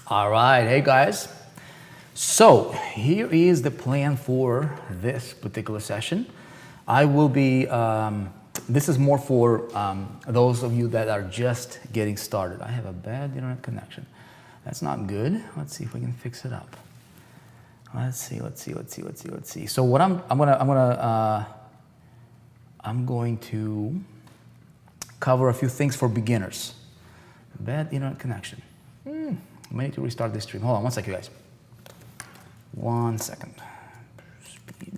All right, hey guys. So here is the plan for this particular session. I will be, this is more for those of you that are just getting started. I have a bad internet connection. That's not good. Let's see if we can fix it up. Let's see. So what I'm going to cover a few things for beginners. Bad internet connection. I may need to restart this stream. Hold on one second, guys. 1 second. Speed.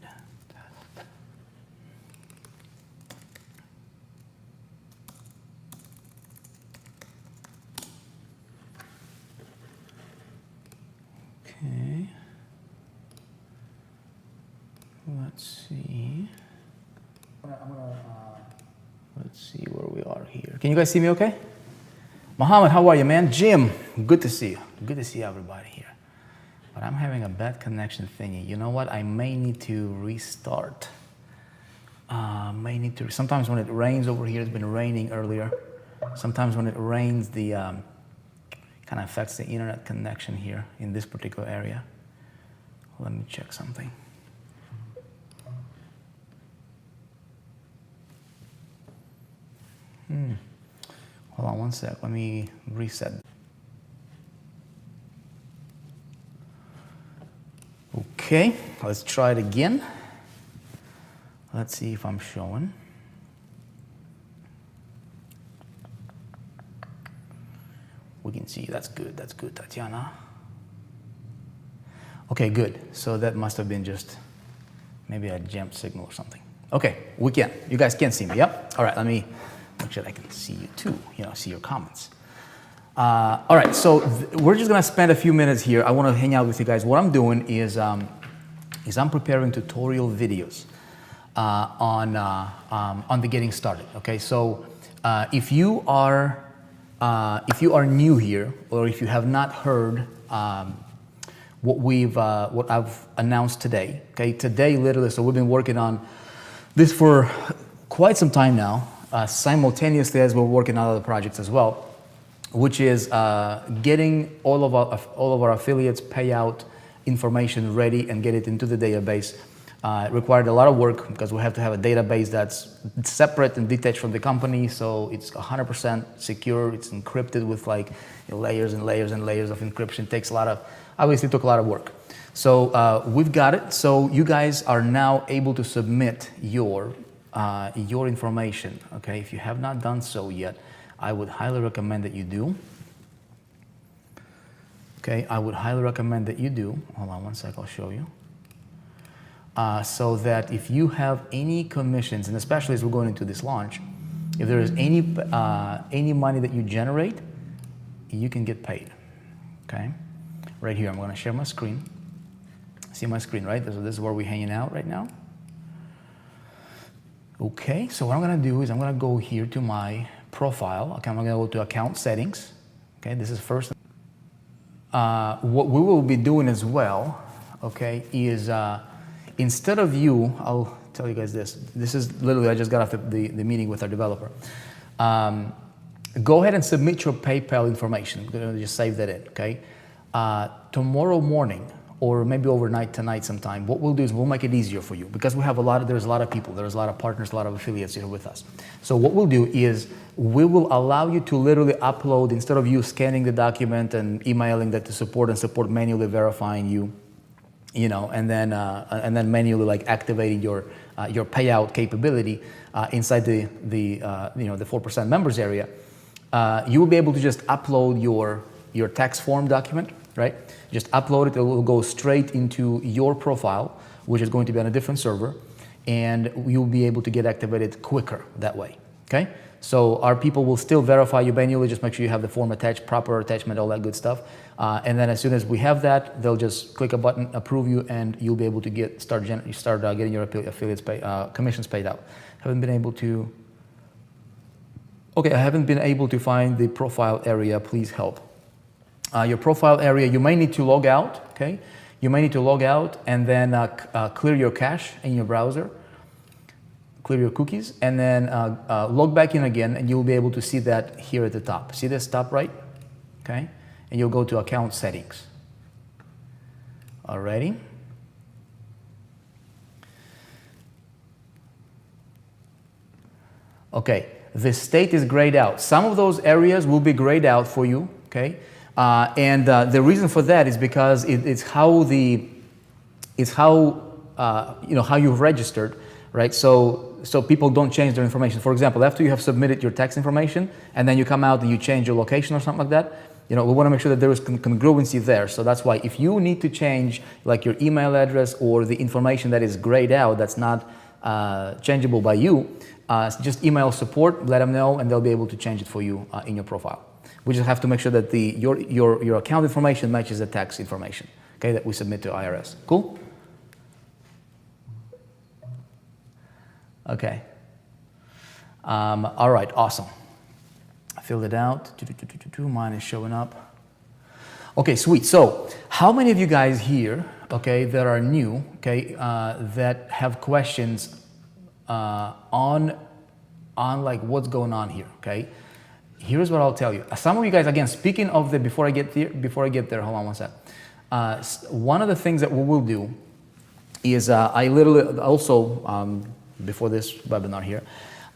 Okay. Let's see. Let's see where we are here. Can you guys see me okay? Mohammed, how are you, man? Jim, good to see you. Good to see everybody here. But I'm having a bad connection thingy. You know what? I may need to restart. Sometimes when it rains over here, it's been raining earlier. Sometimes when it rains, the kind of affects the internet connection here in this particular area. Let me check something. Hold on one sec, let me reset. Okay, let's try it again. Let's see if I'm showing. We can see, that's good, Tatiana. Okay, good. So that must have been just maybe a jump signal or something. Okay, we can. You guys can see me, yep? All right, let me make sure I can see you too, see your comments. All right, so we're just gonna spend a few minutes here. I wanna hang out with you guys. What I'm doing is I'm preparing tutorial videos on the getting started, okay? So if you are new here, or if you have not heard what I've announced today, okay? Today, literally, so we've been working on this for quite some time now, simultaneously as we're working on other projects as well, which is getting all of our affiliates payout information ready and get it into the database. It required a lot of work because we have to have a database that's separate and detached from the company, so it's 100% secure. It's encrypted with like layers and layers and layers of encryption. Obviously took a lot of work. So we've got it. So you guys are now able to submit your information, okay? If you have not done so yet, I would highly recommend that you do. Okay, I would highly recommend that you do. Hold on one sec, I'll show you. So that if you have any commissions, and especially as we're going into this launch, if there is any money that you generate, you can get paid, okay? Right here, I'm gonna share my screen. See my screen, right? So this is where we're hanging out right now. Okay, so what I'm gonna do is I'm gonna go here to my profile. Okay, I'm gonna go to account settings. Okay, this is first. What we will be doing as well, okay, is instead of you, I'll tell you guys this. This is literally, I just got off the meeting with our developer. Go ahead and submit your PayPal information. I'm gonna just save that in, okay? Tomorrow morning, or maybe overnight tonight sometime, what we'll do is we'll make it easier for you because there's a lot of people, there's a lot of partners, a lot of affiliates here with us. So what we'll do is we will allow you to literally upload, instead of you scanning the document and emailing that to support and support manually verifying you, and then manually like activating your payout capability inside the 4% members area, you will be able to just upload your tax form document, right? Just upload it, it will go straight into your profile, which is going to be on a different server, and you'll be able to get activated quicker that way, okay? So our people will still verify you manually, just make sure you have the form attached, proper attachment, all that good stuff. And then as soon as we have that, they'll just click a button, approve you, and you'll be able to start getting your affiliates commissions paid out. I haven't been able to find the profile area, please help. Your profile area, you may need to log out, okay? You may need to log out and then clear your cache in your browser, clear your cookies, and then log back in again, and you'll be able to see that here at the top. See this top right? Okay? and you'll go to account settings. Alrighty. Okay, the state is grayed out. Some of those areas will be grayed out for you, okay? The reason for that is because it's how how you've registered, right? So people don't change their information. For example, after you have submitted your tax information and then you come out and you change your location or something like that, we want to make sure that there is congruency there. So that's why if you need to change like your email address or the information that is grayed out, that's not changeable by you, just email support, let them know, and they'll be able to change it for you in your profile. We just have to make sure that your account information matches the tax information, okay, that we submit to IRS. Cool? Okay. All right, awesome. I filled it out. Mine is showing up. Okay, sweet. So how many of you guys here, okay, that are new, okay, that have questions on like what's going on here, okay? Here's what I'll tell you. Some of you guys, again, speaking of the before I get there, hold on one sec. One of the things that we will do is I literally also before this webinar here,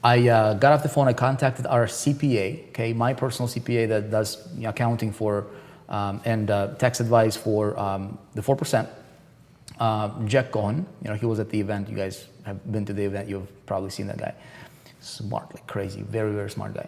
I got off the phone. I contacted our CPA, okay, my personal CPA that does accounting for and tax advice for the 4%. Jack Cohen, he was at the event. You guys have been to the event. You've probably seen that guy. Smart, like crazy, very, very smart guy.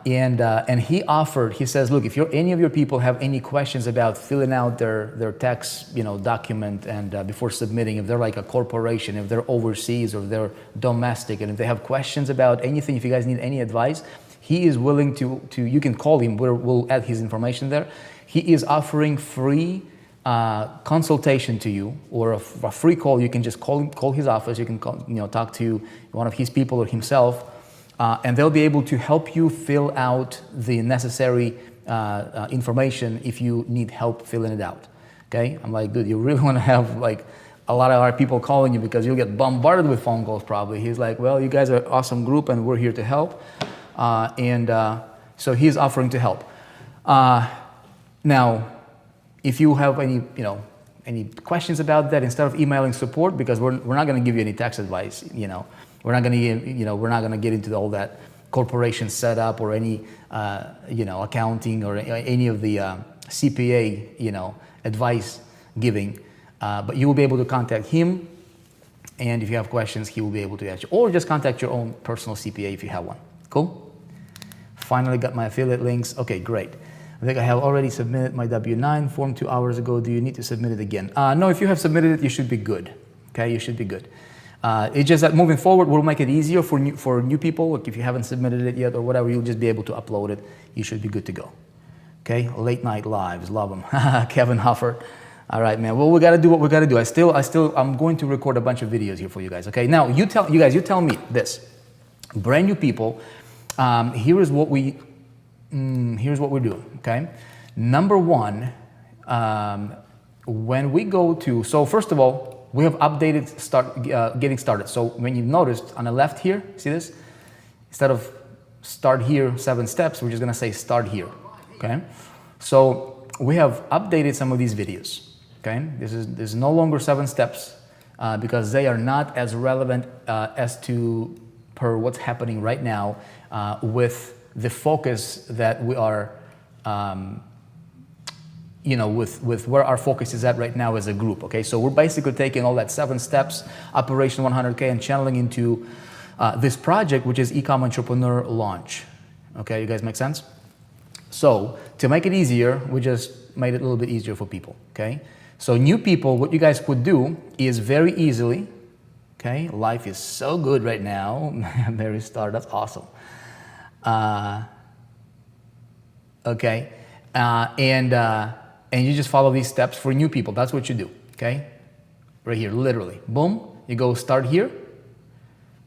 And he offered, he says, look, if any of your people have any questions about filling out their tax, document and before submitting, if they're like a corporation, if they're overseas or they're domestic, and if they have questions about anything, if you guys need any advice, he is willing to you can call him. We'll add his information there. He is offering free consultation to you, or a free call. You can just call his office. You can talk to one of his people or himself. And they'll be able to help you fill out the necessary information if you need help filling it out. Okay? I'm like, dude, you really want to have like a lot of our people calling you because you'll get bombarded with phone calls probably. He's like, well, you guys are an awesome group and we're here to help. So he's offering to help. Now, if you have any questions about that, instead of emailing support, because we're not going to give you any tax advice, we're not going to get into all that corporation setup or any, accounting or any of the CPA, advice giving. But you will be able to contact him, and if you have questions, he will be able to answer. Or just contact your own personal CPA if you have one. Cool? Finally got my affiliate links. Okay, great. I think I have already submitted my W-9 form 2 hours ago. Do you need to submit it again? No, if you have submitted it, you should be good. Okay, you should be good. It's just that moving forward, we'll make it easier for new people. Like if you haven't submitted it yet or whatever, you'll just be able to upload it. You should be good to go. Okay, late night lives, love them. Kevin Hoffer. All right, man. Well, we got to do what we got to do. I'm going to record a bunch of videos here for you guys. Okay, now you tell me this. Brand new people, here's what we're doing. Okay, number one, when we go to, so first of all, we have updated getting started. So when you've noticed on the left here, see this? Instead of start here, 7 steps, we're just gonna say start here, okay? So we have updated some of these videos, okay? This is no longer 7 steps because they are not as relevant as to per what's happening right now with the focus that we are, with where our focus is at right now as a group, okay? So we're basically taking all that 7 steps, Operation 100K, and channeling into this project, which is Ecom Entrepreneur Launch. Okay, you guys make sense? So to make it easier, we just made it a little bit easier for people, okay? So new people, what you guys could do is very easily, okay? Life is so good right now. Mary Star, that's awesome. Okay, and you just follow these steps for new people. That's what you do, okay? Right here, literally. Boom, you go start here.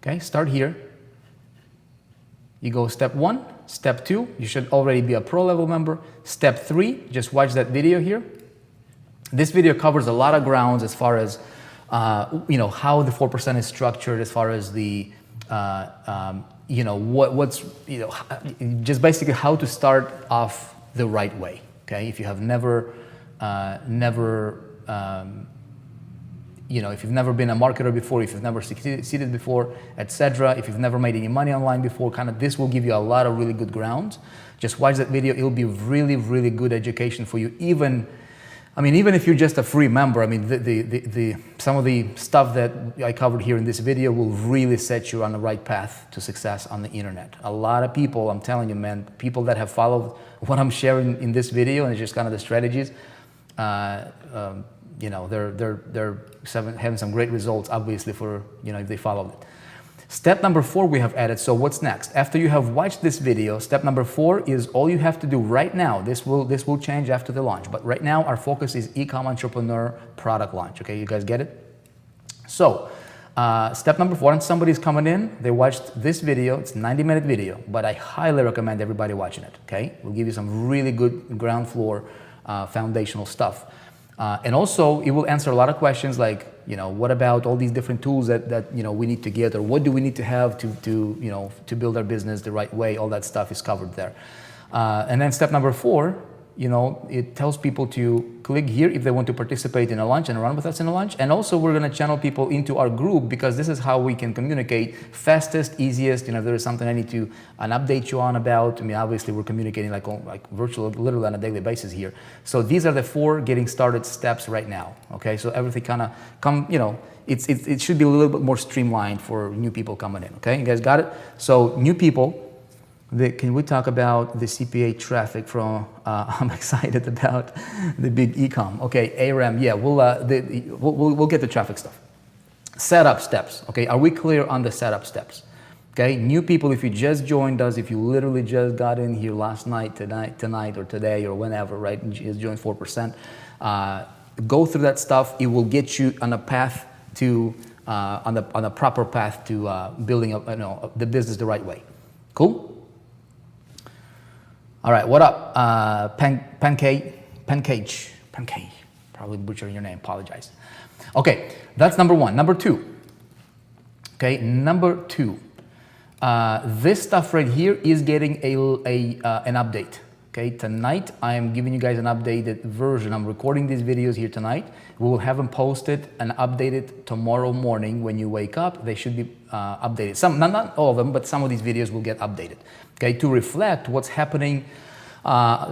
Okay, start here. You go step 1, step 2, you should already be a pro level member. Step 3, just watch that video here. This video covers a lot of grounds as far as, how the 4% is structured, as far as the, just basically how to start off the right way. okay? If you have never, if you've never been a marketer before, if you've never succeeded before, etc., if you've never made any money online before, kind of this will give you a lot of really good ground. Just watch that video. It'll be really, really good education for you. Even if you're just a free member, I mean, some of the stuff that I covered here in this video will really set you on the right path to success on the internet. A lot of people, I'm telling you, man, people that have followed what I'm sharing in this video, and it's just kind of the strategies, they're having some great results, obviously, for, if they followed it. Step number 4 we have added. So what's next? After you have watched this video, step number 4 is all you have to do right now. This will change after the launch, but right now our focus is e-com entrepreneur product launch. Okay, you guys get it? So step number 4, and somebody's coming in, they watched this video, it's a 90-minute video, but I highly recommend everybody watching it, okay? We'll give you some really good ground floor foundational stuff. And also, it will answer a lot of questions like, what about all these different tools that we need to get, or what do we need to have to build our business the right way? All that stuff is covered there. And then step number 4, it tells people to click here if they want to participate in a launch and run with us in a launch. And also, we're going to channel people into our group, because this is how we can communicate fastest, easiest. If there is something I need to update you on about, obviously we're communicating like virtual, literally on a daily basis here. So these are the 4 getting started steps right now. Okay, so everything kind of it should be a little bit more streamlined for new people coming in. Okay, you guys got it? So new people. Can we talk about the CPA traffic from, I'm excited about the big e-com. Okay, ARAM, yeah, we'll get the traffic stuff. Setup steps, okay, are we clear on the setup steps? Okay, new people, if you just joined us, if you literally just got in here last night, tonight or today or whenever, right, and just joined 4%, go through that stuff. It will get you on a path to, on the proper path to building up, the business the right way. Cool? All right, what up? Pancake, probably butchering your name, apologize. Okay, that's number 1. Number 2, okay, this stuff right here is getting an update. Okay, tonight I am giving you guys an updated version. I'm recording these videos here tonight. We will have them posted and updated tomorrow morning when you wake up. They should be updated. Some, not all of them, but some of these videos will get updated. Okay, to reflect what's happening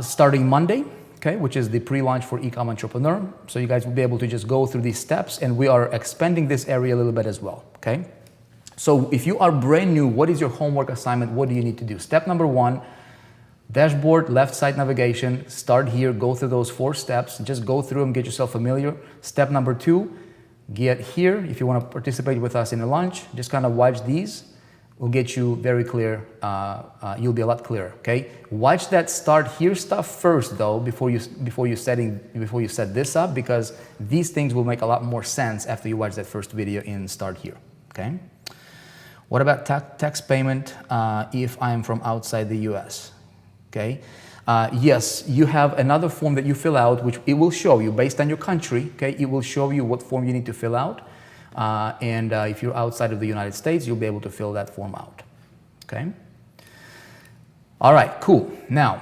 starting Monday. Okay, which is the pre-launch for e-com entrepreneur. So you guys will be able to just go through these steps, and we are expanding this area a little bit as well. Okay, so if you are brand new, what is your homework assignment? What do you need to do? Step number 1. Dashboard, left side navigation, start here, go through those 4 steps, just go through them, get yourself familiar. Step number 2, get here. If you want to participate with us in the launch, just kind of watch these. We'll get you very clear, you'll be a lot clearer, okay? Watch that start here stuff first though, before you set this up, because these things will make a lot more sense after you watch that first video in start here, okay? What about tax payment if I'm from outside the US? Okay. Yes, you have another form that you fill out, which it will show you based on your country. Okay, it will show you what form you need to fill out, and if you're outside of the United States, you'll be able to fill that form out. Okay. All right. Cool. Now,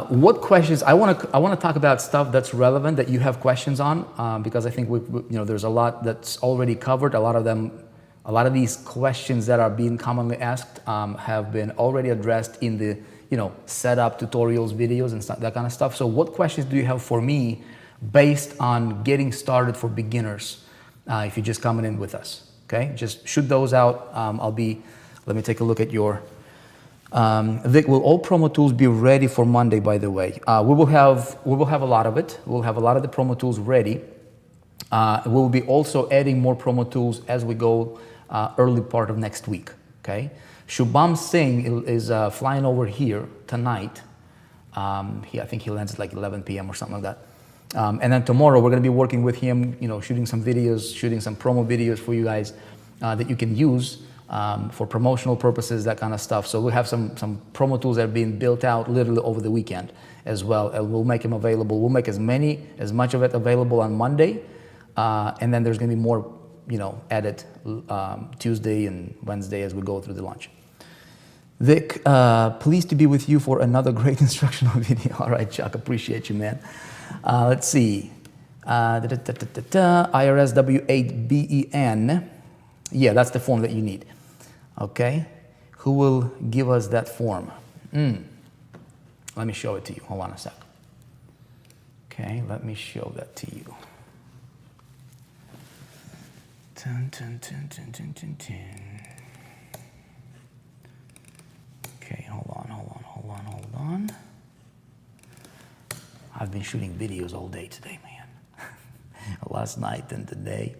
what questions? I want to talk about stuff that's relevant that you have questions on, because I think there's a lot that's already covered. A lot of these questions that are being commonly asked have been already addressed in the setup tutorials, videos, and that kind of stuff. So what questions do you have for me based on getting started for beginners if you're just coming in with us? Okay, just shoot those out. Let me take a look at your, Vic, will all promo tools be ready for Monday, by the way? We will have a lot of it. We'll have a lot of the promo tools ready. We'll be also adding more promo tools as we go early part of next week, okay? Shubham Singh is flying over here tonight. I think he lands at like 11 p.m. or something like that. And then tomorrow we're gonna be working with him, shooting some videos, shooting some promo videos for you guys that you can use for promotional purposes, that kind of stuff. So we have some promo tools that are being built out literally over the weekend as well. And we'll make them available. We'll make as much of it available on Monday. And then there's gonna be more, added Tuesday and Wednesday as we go through the launch. Vic, pleased to be with you for another great instructional video. All right, Chuck, appreciate you, man. Let's see. IRS W8BEN. Yeah, that's the form that you need. Okay. Who will give us that form? Let me show it to you. Hold on a sec. Okay, let me show that to you. Dun, dun, dun, dun, dun, dun, dun. Okay, hold on. I've been shooting videos all day today, man. Last night and today.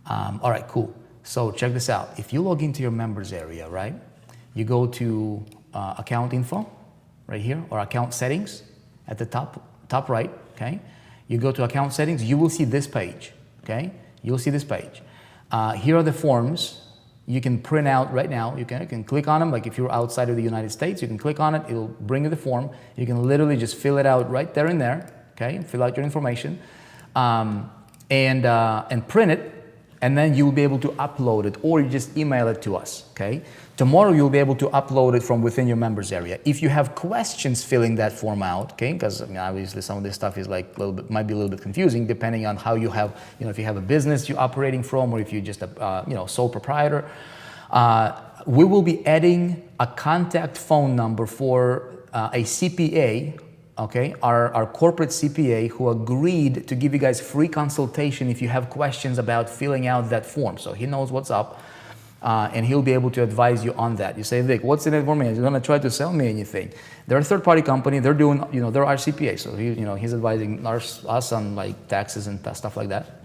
All right, cool. So check this out. If you log into your members area, right, you go to account info right here, or account settings at the top right, okay? You go to account settings, you will see this page, okay? You'll see this page. Here are the forms you can print out right now. You can click on them, like if you're outside of the United States, you can click on it, it'll bring you the form. You can literally just fill it out right there and there, okay? Fill out your information and print it, and then you'll be able to upload it, or you just email it to us, okay? Tomorrow you'll be able to upload it from within your members area. If you have questions filling that form out, okay, because I mean, obviously some of this stuff is like might be a little bit confusing depending on how you have, if you have a business you're operating from, or if you're just a sole proprietor. We will be adding a contact phone number for a CPA, okay, our corporate CPA, who agreed to give you guys free consultation if you have questions about filling out that form. So he knows what's up. And he'll be able to advise you on that. You say, Vic, what's in it for me? He's going to try to sell me anything. They're a third-party company. They're doing, they're our CPA. So he's advising us on like taxes and stuff like that.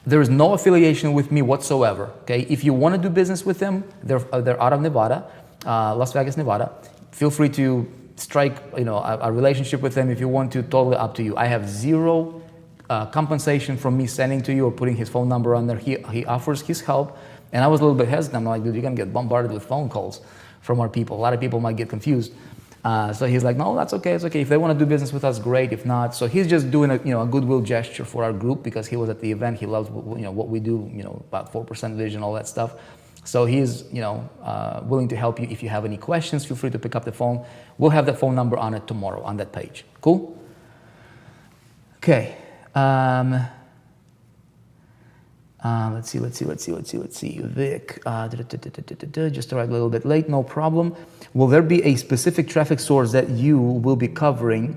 There is no affiliation with me whatsoever. Okay, if you want to do business with them, they're out of Nevada, Las Vegas, Nevada. Feel free to strike, a relationship with them if you want to. Totally up to you. I have zero compensation from me sending to you or putting his phone number on there. He offers his help. And I was a little bit hesitant. I'm like, dude, you're going to get bombarded with phone calls from our people. A lot of people might get confused. So he's like, no, that's okay. It's okay. If they want to do business with us, great. If not, so he's just doing a goodwill gesture for our group because he was at the event. He loves, what we do, about 4% vision, all that stuff. So he's, willing to help you. If you have any questions, feel free to pick up the phone. We'll have that phone number on it tomorrow on that page. Cool? Okay. Let's see. Vic, just arrived a little bit late, no problem. Will there be a specific traffic source that you will be covering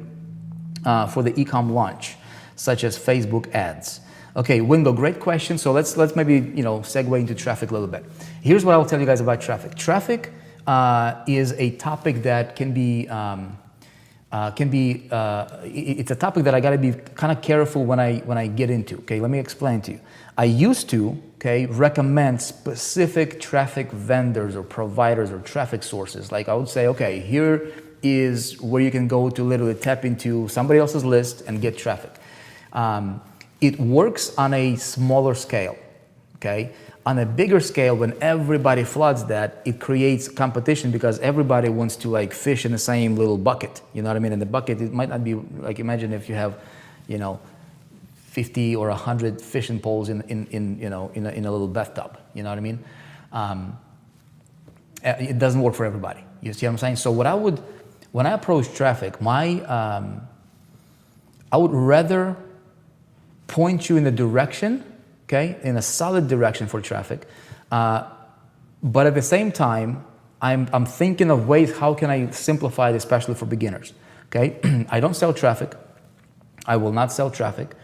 for the e-com launch, such as Facebook ads? Okay, Wingo, great question. So let's maybe segue into traffic a little bit. Here's what I'll tell you guys about traffic. Traffic is a topic that can be it's a topic that I got to be kind of careful when I get into. Okay, let me explain to you. I used to, recommend specific traffic vendors or providers or traffic sources. Like I would say, okay, here is where you can go to literally tap into somebody else's list and get traffic. It works on a smaller scale, okay? On a bigger scale, when everybody floods that, it creates competition because everybody wants to like fish in the same little bucket. You know what I mean? And the bucket, it might not be like, imagine if you have, 50 or 100 fishing poles in a little bathtub. You know what I mean? It doesn't work for everybody. You see what I'm saying? So when I approach traffic, I would rather point you in the direction, in a solid direction for traffic, but at the same time, I'm thinking of ways how can I simplify it, especially for beginners. Okay, I don't sell traffic. I will not sell traffic.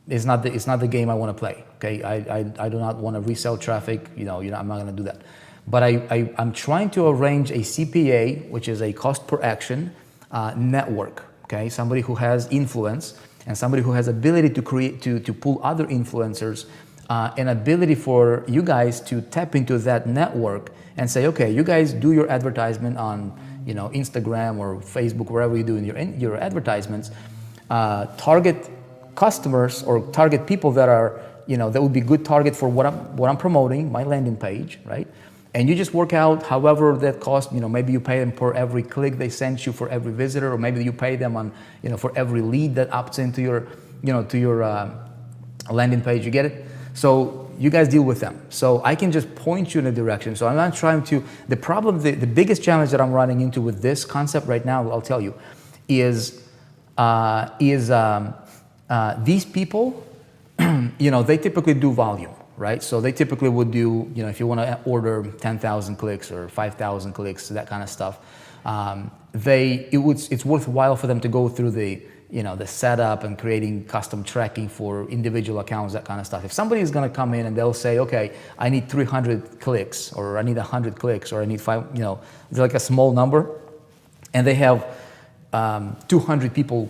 It's not the game I want to play. Okay, I do not want to resell traffic. I'm not going to do that. But I'm trying to arrange a CPA, which is a cost per action network. Okay, somebody who has influence and somebody who has ability to create to pull other influencers, an ability for you guys to tap into that network and say, okay, you guys do your advertisement on Instagram or Facebook, wherever you do in your advertisements, target customers or target people that are that would be good target for what I'm promoting, my landing page, right? And you just work out however that cost, maybe you pay them per every click they sent you, for every visitor, or maybe you pay them on, for every lead that opts into your, to your landing page. You get it? So you guys deal with them. So I can just point you in a direction. So I'm not trying to, the problem, the biggest challenge that I'm running into with this concept right now, I'll tell you, is these people, they typically do volume, right? So they typically would do, if you want to order 10,000 clicks or 5,000 clicks, that kind of stuff, it's worthwhile for them to go through the setup and creating custom tracking for individual accounts, that kind of stuff. If somebody is going to come in and they'll say, okay, I need 300 clicks, or I need 100 clicks, or I need 5, it's like a small number, and they have 200 people,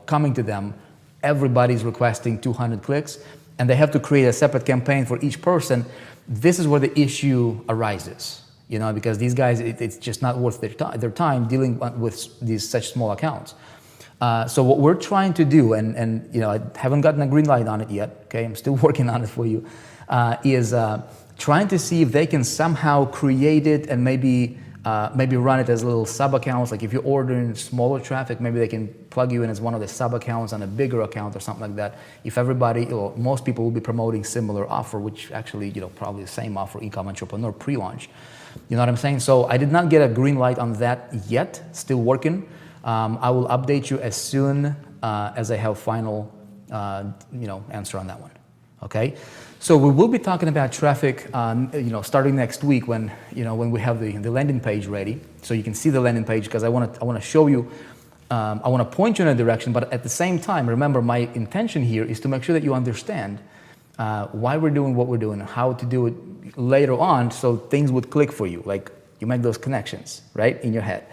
coming to them, everybody's requesting 200 clicks, and they have to create a separate campaign for each person. This is where the issue arises, because these guys, it's just not worth their time dealing with these such small accounts. So what we're trying to do, and I haven't gotten a green light on it yet, okay, I'm still working on it for you, is trying to see if they can somehow create it and maybe run it as little sub-accounts. Like if you're ordering smaller traffic, maybe they can plug you in as one of the sub-accounts on a bigger account or something like that. If everybody, most people will be promoting similar offer, which actually, probably the same offer, e-com entrepreneur pre-launch. You know what I'm saying? So I did not get a green light on that yet, still working. I will update you as soon as I have final, answer on that one. Okay, so we will be talking about traffic, starting next week when we have the landing page ready, so you can see the landing page, because I want to show you, I want to point you in a direction, but at the same time, remember my intention here is to make sure that you understand why we're doing what we're doing, how to do it later on, so things would click for you, like you make those connections right in your head.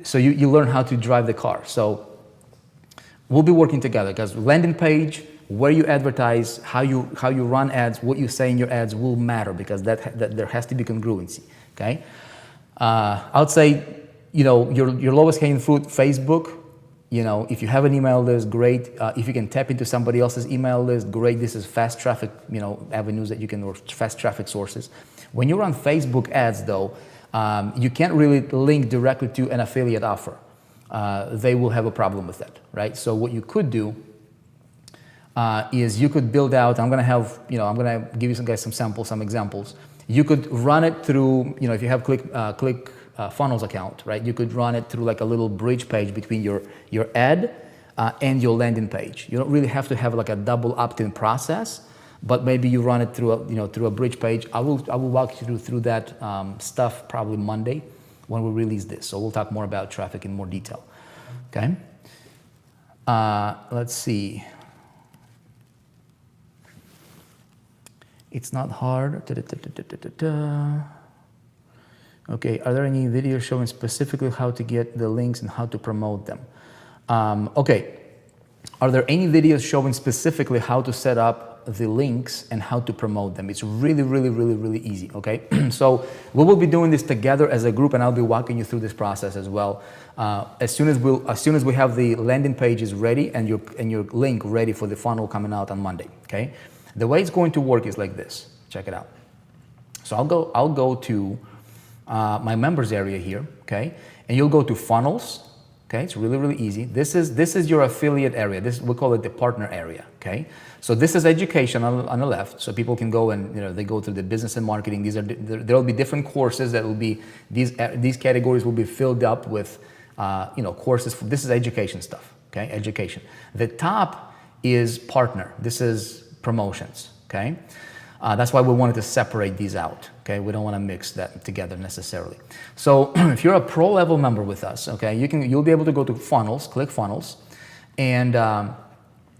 So you learn how to drive the car. So we'll be working together, because landing page, where you advertise, how you run ads, what you say in your ads will matter, because that there has to be congruency. Okay, I'd say your lowest hanging fruit, Facebook. If you have an email list, great. If you can tap into somebody else's email list, great. This is fast traffic, avenues that you can, or fast traffic sources. When you run Facebook ads, though, you can't really link directly to an affiliate offer. They will have a problem with that, right? So what you could do is you could build out, I'm gonna give you some samples, some examples. You could run it through, if you have ClickFunnels account, right? You could run it through like a little bridge page between your ad and your landing page. You don't really have to have like a double opt-in process, but maybe you run it through a bridge page. I will walk you through that stuff probably Monday when we release this. So we'll talk more about traffic in more detail. Okay. Let's see. It's not hard. Okay. Are there any videos showing specifically how to get the links and how to promote them? Okay. Are there any videos showing specifically how to set up the links and how to promote them? It's really, really, really, really easy, okay? So we will be doing this together as a group, and I'll be walking you through this process as well. As soon as we have the landing pages ready and your link ready for the funnel coming out on Monday, okay? The way it's going to work is like this. Check it out. So I'll go to my members area here, okay? And you'll go to funnels. Okay, it's really, really easy. This is your affiliate area. We call it the partner area. Okay, so this is education on the left, so people can go and they go through the business and marketing. There will be different courses that will be these categories will be filled up with courses. This is education stuff. Okay, education. The top is partner. This is promotions. Okay. That's why we wanted to separate these out, okay? We don't want to mix that together necessarily. So if you're a pro level member with us, okay, you'll be able to go to funnels, click funnels, and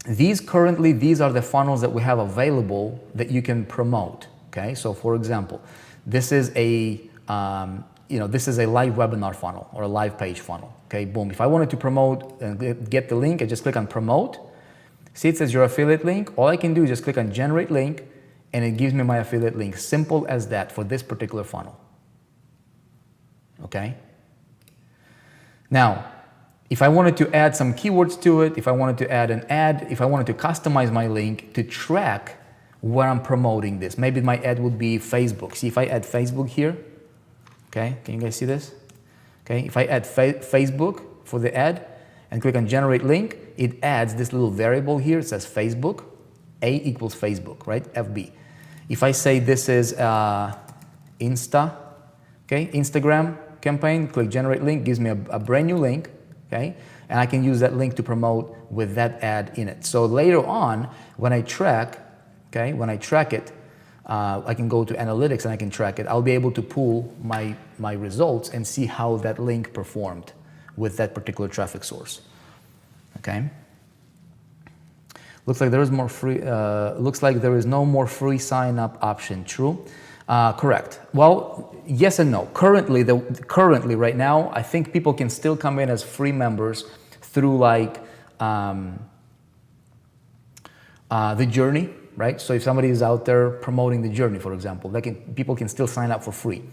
these are the funnels that we have available that you can promote, okay? So for example, this is a live webinar funnel or a live page funnel, okay? Boom. If I wanted to promote and get the link, I just click on promote. See, it says your affiliate link. All I can do is just click on generate link, and it gives me my affiliate link. Simple as that for this particular funnel. Okay? Now, if I wanted to add some keywords to it, if I wanted to add an ad, if I wanted to customize my link to track where I'm promoting this, maybe my ad would be Facebook. See, if I add Facebook here, okay, can you guys see this? Okay, if I add Facebook for the ad and click on generate link, it adds this little variable here. It says Facebook. A equals Facebook, right? FB. If I say this is Insta, okay, Instagram campaign, click generate link, gives me a brand new link, okay? And I can use that link to promote with that ad in it. So later on, when I track, okay, when I track it, I can go to analytics and I can track it. I'll be able to pull my results and see how that link performed with that particular traffic source, okay? Looks like there is more free. Looks like there is no more free sign up option. True, correct. Well, yes and no. Currently, right now, I think people can still come in as free members through like the journey, right? So if somebody is out there promoting the journey, for example, people can still sign up for free.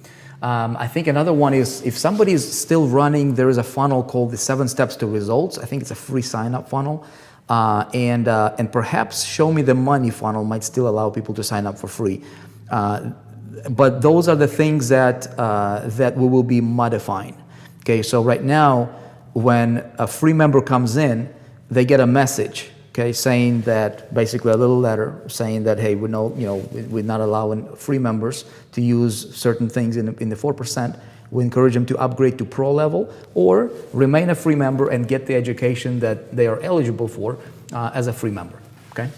I think another one is if somebody is still running, there is a funnel called the 7 Steps to Results. I think it's a free sign up funnel. And perhaps Show Me the Money funnel might still allow people to sign up for free. But those are the things that we will be modifying. Okay, so right now, when a free member comes in, they get a message, okay, saying that, basically a little letter saying that, hey, we're not allowing free members to use certain things in the 4%. We encourage them to upgrade to pro level or remain a free member and get the education that they are eligible for as a free member, okay?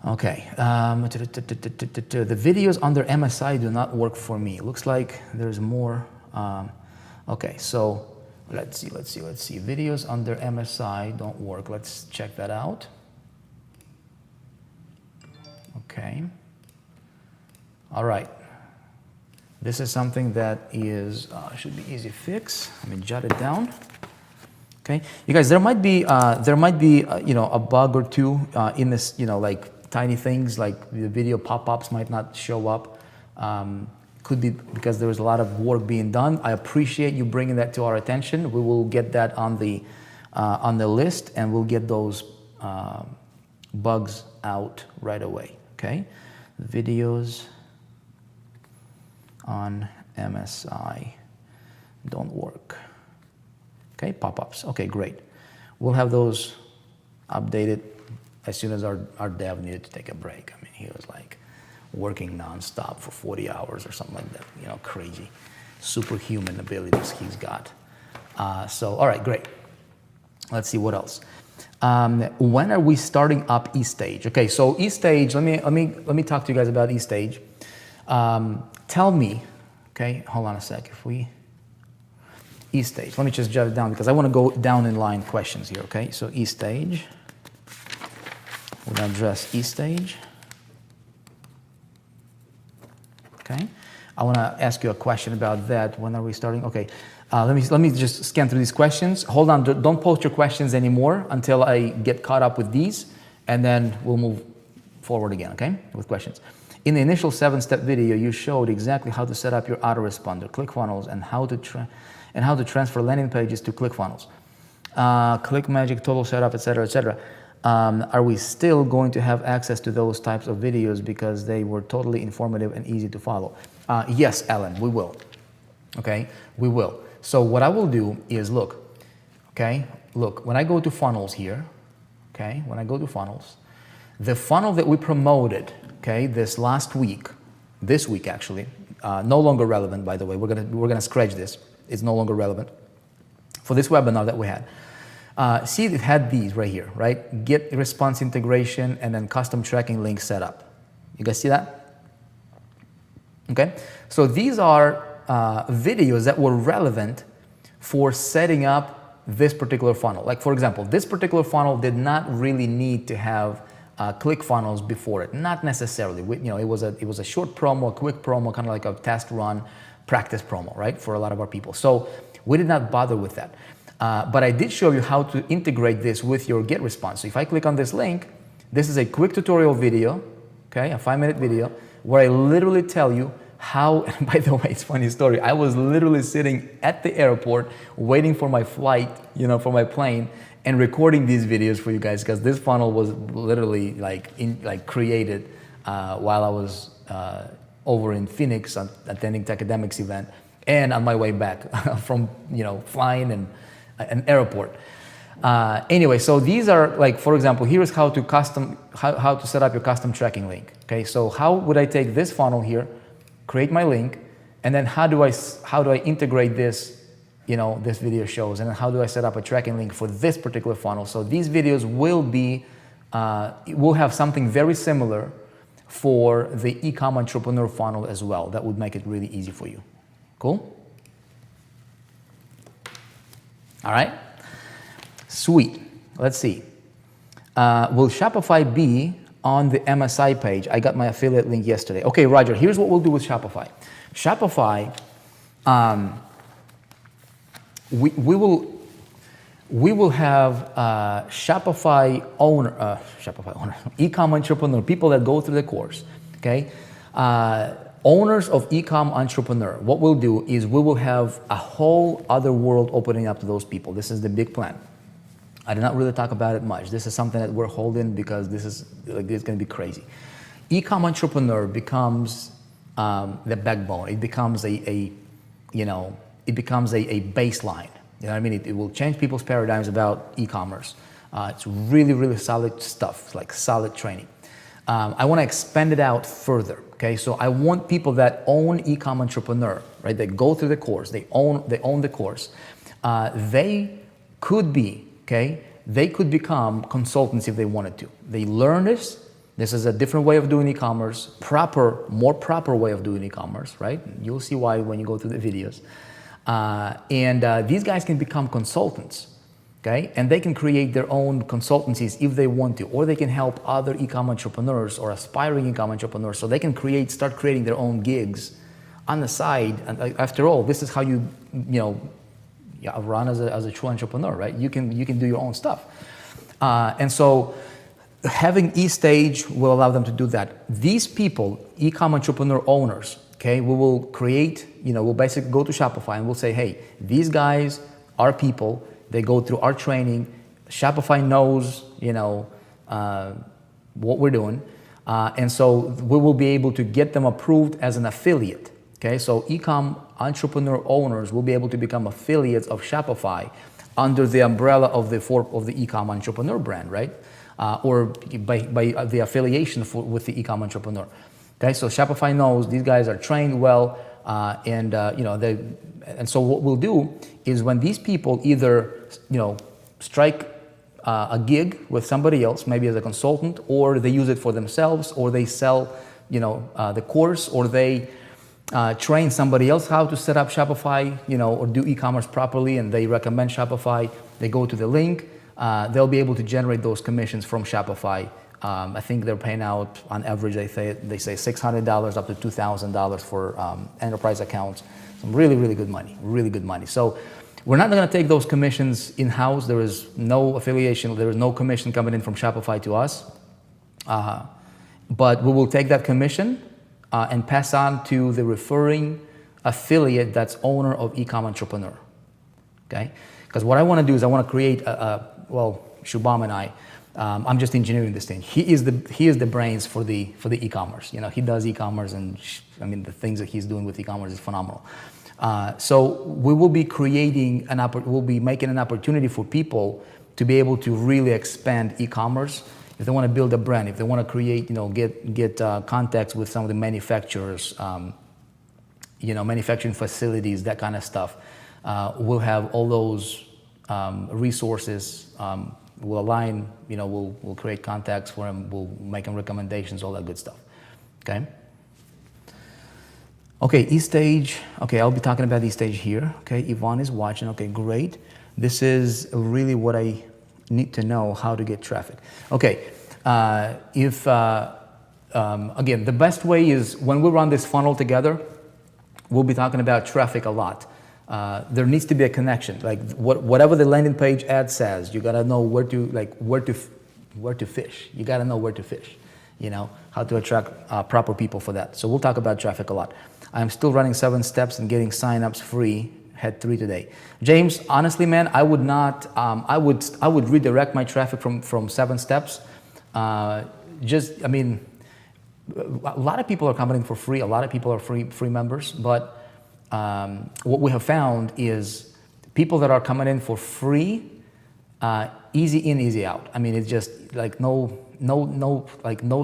Okay, the videos under MSI do not work for me. Looks like there's more. Okay, so let's see. Videos under MSI don't work. Let's check that out. Okay. All right. This is something that is should be easy fix. Let me jot it down. Okay, you guys, there might be a bug or two in this, like tiny things like the video pop-ups might not show up. Could be because there was a lot of work being done. I appreciate you bringing that to our attention. We will get that on the list, and we'll get those bugs out right away. Okay, videos on MSI don't work. Okay, pop-ups. Okay, great. We'll have those updated as soon as our dev needed to take a break. I mean, he was like working nonstop for 40 hours or something like that. Crazy, superhuman abilities he's got. So, all right, great. Let's see what else. When are we starting up eStage? Okay, so eStage. Let me talk to you guys about eStage. Tell me, okay, hold on a sec. If we, eStage, let me just jot it down because I want to go down in line questions here, okay? So eStage, we're going to address eStage. Okay, I want to ask you a question about that. When are we starting? Okay, let me just scan through these questions. Hold on, don't post your questions anymore until I get caught up with these, and then we'll move forward again, okay, with questions. In the initial 7-step video, you showed exactly how to set up your autoresponder, ClickFunnels, and how to transfer landing pages to ClickFunnels. ClickMagick, total setup, etc., etc. Are we still going to have access to those types of videos because they were totally informative and easy to follow? Yes, Alan, we will. Okay, we will. So what I will do is look. When I go to funnels here, okay, when I go to funnels, the funnel that we promoted, okay, this week actually, no longer relevant, by the way. We're gonna scratch this. It's no longer relevant for this webinar that we had. See, it had these right here, right? Get response integration and then custom tracking link setup. You guys see that? Okay, so these are videos that were relevant for setting up this particular funnel. Like for example, this particular funnel did not really need to have ClickFunnels before it, not necessarily. It was a short promo, a quick promo, kind of like a test run, practice promo, right? For a lot of our people. So we did not bother with that. But I did show you how to integrate this with your get response. So if I click on this link, this is a quick tutorial video, okay, a 5-minute video, where I literally tell you how, and by the way, it's a funny story. I was literally sitting at the airport waiting for my flight, for my plane, and recording these videos for you guys because this funnel was literally created while I was over in Phoenix attending Techademics event and on my way back from flying and an airport. Anyway, so these are like, for example, here's how to how to set up your custom tracking link. Okay, so how would I take this funnel here, create my link, and then how do I integrate this, this video shows, and then how do I set up a tracking link for this particular funnel? So these videos will have something very similar for the e-com entrepreneur funnel as well. That would make it really easy for you. Cool? All right. Sweet. Let's see. Will Shopify be on the MSI page? I got my affiliate link yesterday. Okay, Roger, here's what we'll do with Shopify. Shopify, we will have Shopify owner, e-com entrepreneur, people that go through the course, okay? Owners of e-com entrepreneur, what we'll do is we will have a whole other world opening up to those people. This is the big plan. I did not really talk about it much. This is something that we're holding because this is going to be crazy. E-com entrepreneur becomes the backbone. It becomes it becomes a baseline. You know what I mean? It will change people's paradigms about e-commerce. It's really, really solid stuff. It's like solid training. I want to expand it out further. Okay, so I want people that own e-com entrepreneur, right? They go through the course. They own the course. They could be. Okay, they could become consultants if they wanted to. They learn this. This is a different way of doing e-commerce, more proper way of doing e-commerce, right? You'll see why when you go through the videos. These guys can become consultants, okay? And they can create their own consultancies if they want to, or they can help other e-com entrepreneurs or aspiring e-com entrepreneurs, so they can start creating their own gigs on the side. And after all, this is how you run as a true entrepreneur, right? You can do your own stuff. And so having eStage will allow them to do that. These people, e-com entrepreneur owners, okay, we will create, we'll basically go to Shopify and we'll say, hey, these guys are people, they go through our training, Shopify knows, what we're doing. And so we will be able to get them approved as an affiliate. Okay, so e-com entrepreneur owners will be able to become affiliates of Shopify under the umbrella of the e-com entrepreneur brand, right? Or by the affiliation with the e-com entrepreneur. Okay, so Shopify knows these guys are trained well, and so what we'll do is when these people either strike a gig with somebody else, maybe as a consultant, or they use it for themselves, or they sell the course, or they train somebody else how to set up Shopify, or do e-commerce properly, and they recommend Shopify. They go to the link. They'll be able to generate those commissions from Shopify. I think they're paying out on average. They say $600 up to $2,000 for enterprise accounts. Some really, really good money. Really good money. So we're not going to take those commissions in-house. There is no affiliation. There is no commission coming in from Shopify to us. But we will take that commission and pass on to the referring affiliate that's owner of e-com entrepreneur. Okay? Because what I want to do is I want to create Shubham and I, I'm just engineering this thing. He is the brains for the e-commerce. He does e-commerce, and the things that he's doing with e-commerce is phenomenal. So we will be creating we'll be making an opportunity for people to be able to really expand e-commerce. If they want to build a brand, if they want to create, get contacts with some of the manufacturers, manufacturing facilities, that kind of stuff, we'll have all those resources. We'll align, we'll create contacts for them. We'll make them recommendations, all that good stuff. Okay. Okay, eStage. Okay, I'll be talking about eStage here. Okay, Yvonne is watching. Okay, great. This is really what I need to know, how to get traffic. Okay, again, the best way is when we run this funnel together, we'll be talking about traffic a lot. There needs to be a connection. Like whatever the landing page ad says, you gotta know where to fish. You gotta know where to fish. How to attract proper people for that. So we'll talk about traffic a lot. I'm still running 7 steps and getting signups free. Had 3 today. James, honestly, man, I would not. I would redirect my traffic from 7 steps. A lot of people are coming in for free. A lot of people are free members, but. What we have found is people that are coming in for free, Easy in, easy out. I mean, it's just like no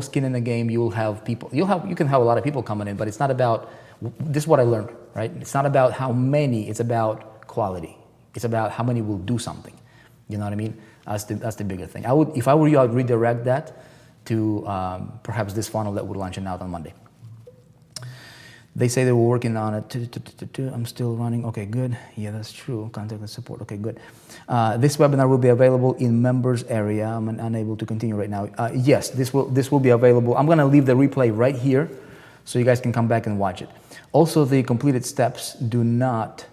skin in the game. You can have a lot of people coming in, but it's not about, this is what I learned, right? It's not about how many, it's about quality. It's about how many will do something. You know what I mean? That's the bigger thing. If I were you, I would redirect that to perhaps this funnel that we're launching out on Monday. They say they were working on it. I'm still running. Okay, good. Yeah, that's true. Contact and support. Okay, good. This webinar will be available in members area. I'm unable to continue right now. Yes, this will be available. I'm going to leave the replay right here so you guys can come back and watch it. Also, the completed steps do not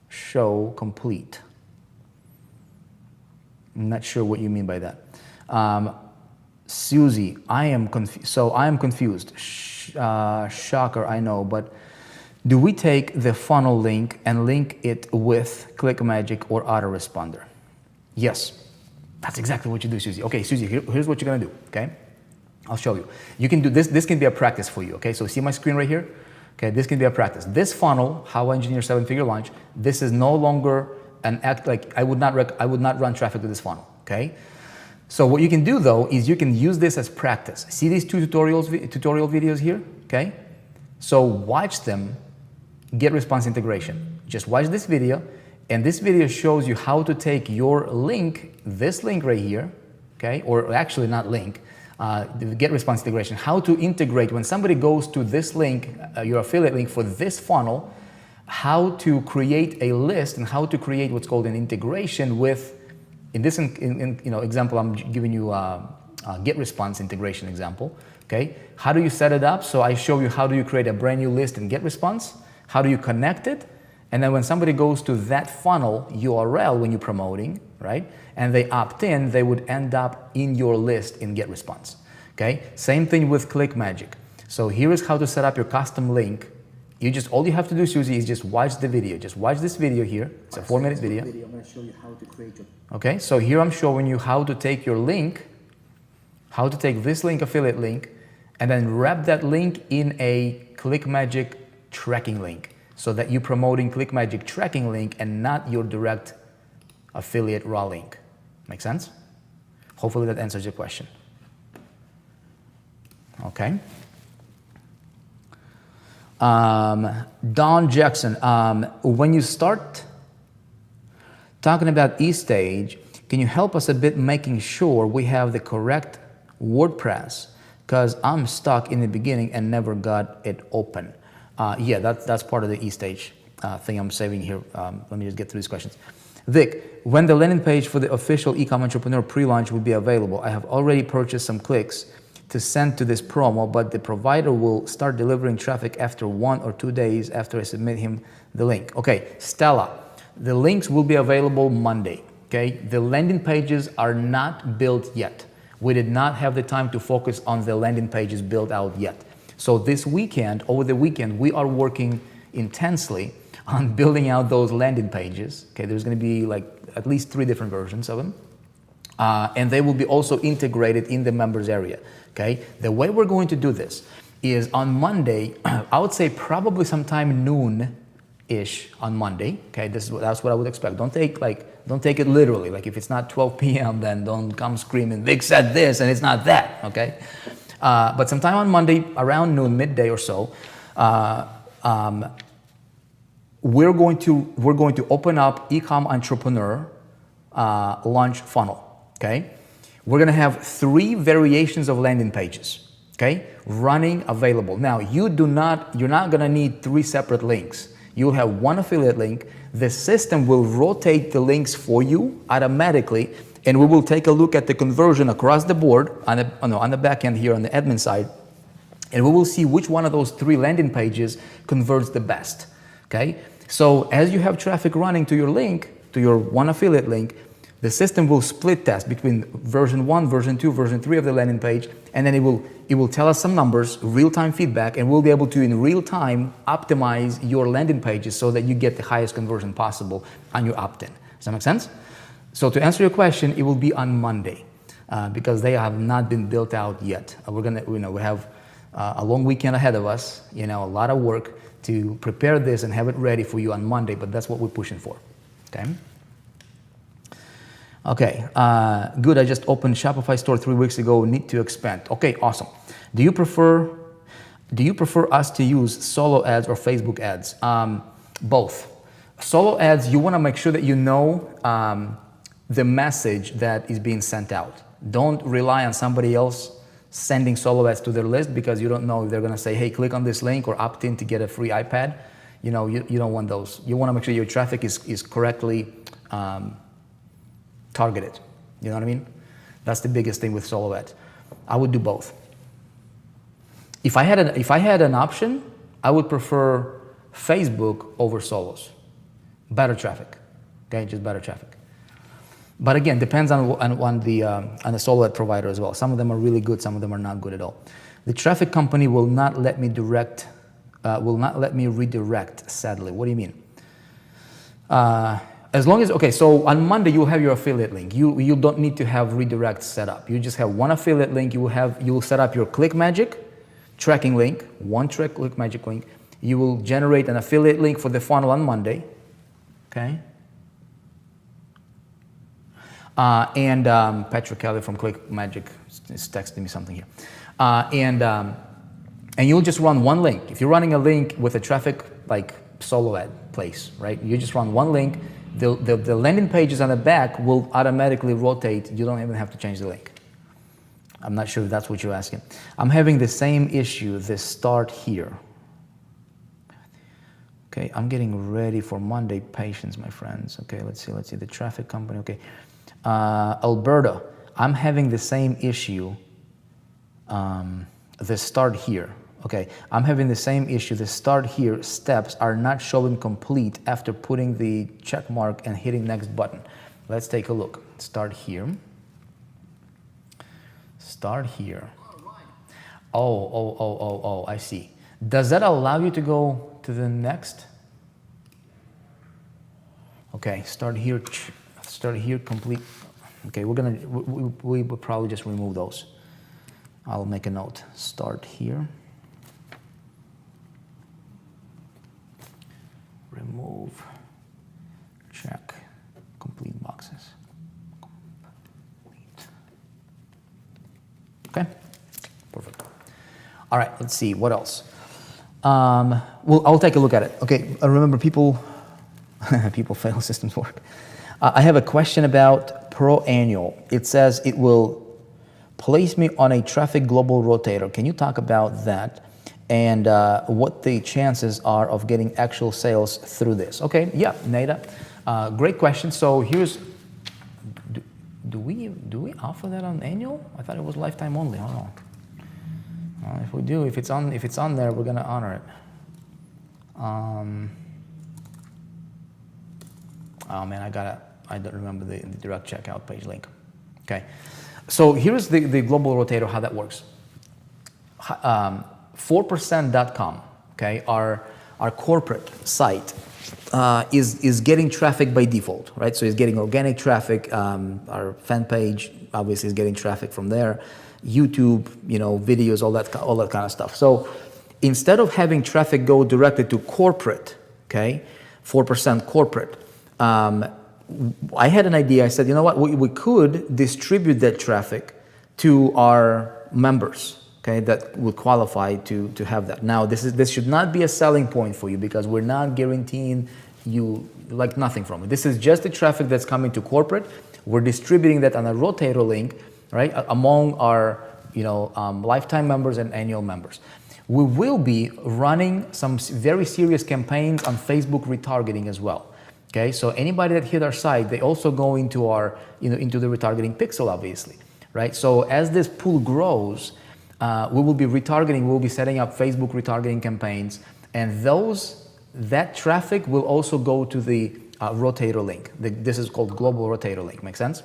show complete. I'm not sure what you mean by that. Susie, I am confused. So I am confused. Shocker, I know, but do we take the funnel link and link it with ClickMagick or Autoresponder? Yes, that's exactly what you do, Susie. Okay, Susie, here's what you're gonna do, okay? I'll show you. You can do this. This can be a practice for you, okay? So see my screen right here? Okay, this can be a practice. This funnel, How I Engineer 7-Figure Launch, this is no longer an act, like I would not run traffic to this funnel, okay? So what you can do though is you can use this as practice. See these two tutorial videos here, okay? So watch them, get response integration. Just watch this video, and this video shows you how to take your link, this link right here, okay? Or actually not link, get response integration, how to integrate when somebody goes to this link, your affiliate link for this funnel, how to create a list and how to create what's called an integration with, in this example, I'm giving you a get response integration example, okay? How do you set it up? So I show you how do you create a brand new list in get response, how do you connect it, and then when somebody goes to that funnel URL when you're promoting, right, and they opt in, they would end up in your list in get response, okay? Same thing with ClickMagick. So here is how to set up your custom link. All you have to do, Susie, is just watch the video. Just watch this video here. It's a 4-minute video. I'm going to show you how to create your... Okay, so here I'm showing you how to take your link, how to take this link, affiliate link, and then wrap that link in a ClickMagick tracking link so that you're promoting ClickMagick tracking link and not your direct affiliate raw link. Make sense? Hopefully that answers your question. Okay. Don Jackson, when you start talking about eStage, can you help us a bit making sure we have the correct WordPress? Because I'm stuck in the beginning and never got it open. Yeah, that's part of the eStage thing I'm saving here. Let me just get through these questions. Vic, when the landing page for the official Ecom Entrepreneur pre-launch will be available, I have already purchased some clicks to send to this promo, but the provider will start delivering traffic after 1 or 2 days after I submit him the link. Okay, Stella, the links will be available Monday, okay? The landing pages are not built yet. We did not have the time to focus on the landing pages built out yet. So this weekend, over the weekend, we are working intensely on building out those landing pages, okay? There's gonna be like at least 3 different versions of them. And they will be also integrated in the members area, okay? The way we're going to do this is on Monday, I would say probably sometime noon-ish on Monday, okay? That's what I would expect. Don't take it literally. Like if it's not 12 p.m., then don't come screaming, Vic said this and it's not that, okay? But sometime on Monday, around noon, midday or so, we're going to open up Ecom Entrepreneur launch funnel. Okay, we're gonna have 3 variations of landing pages, okay, running available. Now, you're not gonna need 3 separate links. You'll have 1 affiliate link. The system will rotate the links for you automatically, and we will take a look at the conversion across the board on the back end here on the admin side, and we will see which one of those 3 landing pages converts the best, okay? So as you have traffic running to your link, to your 1 affiliate link, the system will split test between version 1, version 2, version 3 of the landing page, and then it will tell us some numbers, real-time feedback, and we'll be able to, in real time, optimize your landing pages so that you get the highest conversion possible on your opt-in. Does that make sense? So to answer your question, it will be on Monday because they have not been built out yet. We have a long weekend ahead of us, a lot of work to prepare this and have it ready for you on Monday, but that's what we're pushing for, okay? Okay, good. I just opened Shopify store 3 weeks ago. Need to expand. Okay, awesome. Do you prefer us to use solo ads or Facebook ads? Both. Solo ads, you want to make sure that you know the message that is being sent out. Don't rely on somebody else sending solo ads to their list because you don't know if they're going to say, hey, click on this link or opt in to get a free iPad. You know, you don't want those. You want to make sure your traffic is correctly targeted. You know what I mean? That's the biggest thing with solo ads. I would do both. If I had an option, I would prefer Facebook over solos. Better traffic. Okay, just better traffic. But again, depends on the solo ad provider as well. Some of them are really good, some of them are not good at all. The traffic company will not let me redirect, sadly. What do you mean? As long as, okay, so on Monday you'll have your affiliate link. You don't need to have redirect set up. You just have one affiliate link. You will set up your ClickMagick tracking link, one ClickMagick link. You will generate an affiliate link for the funnel on Monday, okay? Patrick Kelly from ClickMagick is texting me something here. And you'll just run one link. If you're running a link with a traffic like solo ad place, right? You just run one link. The landing pages on the back will automatically rotate. You don't even have to change the link. I'm not sure if that's what you're asking. I'm having the same issue, this start here. Okay, I'm getting ready for Monday. Patience, my friends. Okay, let's see, the traffic company, okay. Alberta, I'm having the same issue, the start here. Okay, I'm having the same issue, the start here steps are not showing complete after putting the check mark and hitting next button. Let's take a look. Start here. Start here. Oh, I see. Does that allow you to go to the next? Okay, start here, complete. Okay, we will probably just remove those. I'll make a note. Start here. Remove, check, complete boxes. Okay, perfect. All right, let's see, what else? Well, I'll take a look at it. Okay, remember people fail, systems work. I have a question about Pro Annual. It says it will place me on a traffic global rotator. Can you talk about that and what the chances are of getting actual sales through this? Okay, yeah, Nada, great question. So here's, do we offer that on annual? I thought it was lifetime only. Hold on. If we do, if it's on there, we're gonna honor it. Oh man, I don't remember the direct checkout page link. Okay, so here's the global rotator, how that works. 4%.com, okay, our corporate site is getting traffic by default, right? So it's getting organic traffic. Our fan page obviously is getting traffic from there. YouTube, videos, all that kind of stuff. So instead of having traffic go directly to corporate, okay, 4% corporate, I had an idea. I said, you know what, we could distribute that traffic to our members, okay, that would qualify to have that. Now, this should not be a selling point for you because we're not guaranteeing you like nothing from it. This is just the traffic that's coming to corporate. We're distributing that on a rotator link, right, among our lifetime members and annual members. We will be running some very serious campaigns on Facebook retargeting as well. Okay, so anybody that hit our site, they also go into our, into the retargeting pixel, obviously, right? So as this pool grows, we will be retargeting, we'll be setting up Facebook retargeting campaigns, and that traffic will also go to the rotator link. This is called global rotator link, make sense?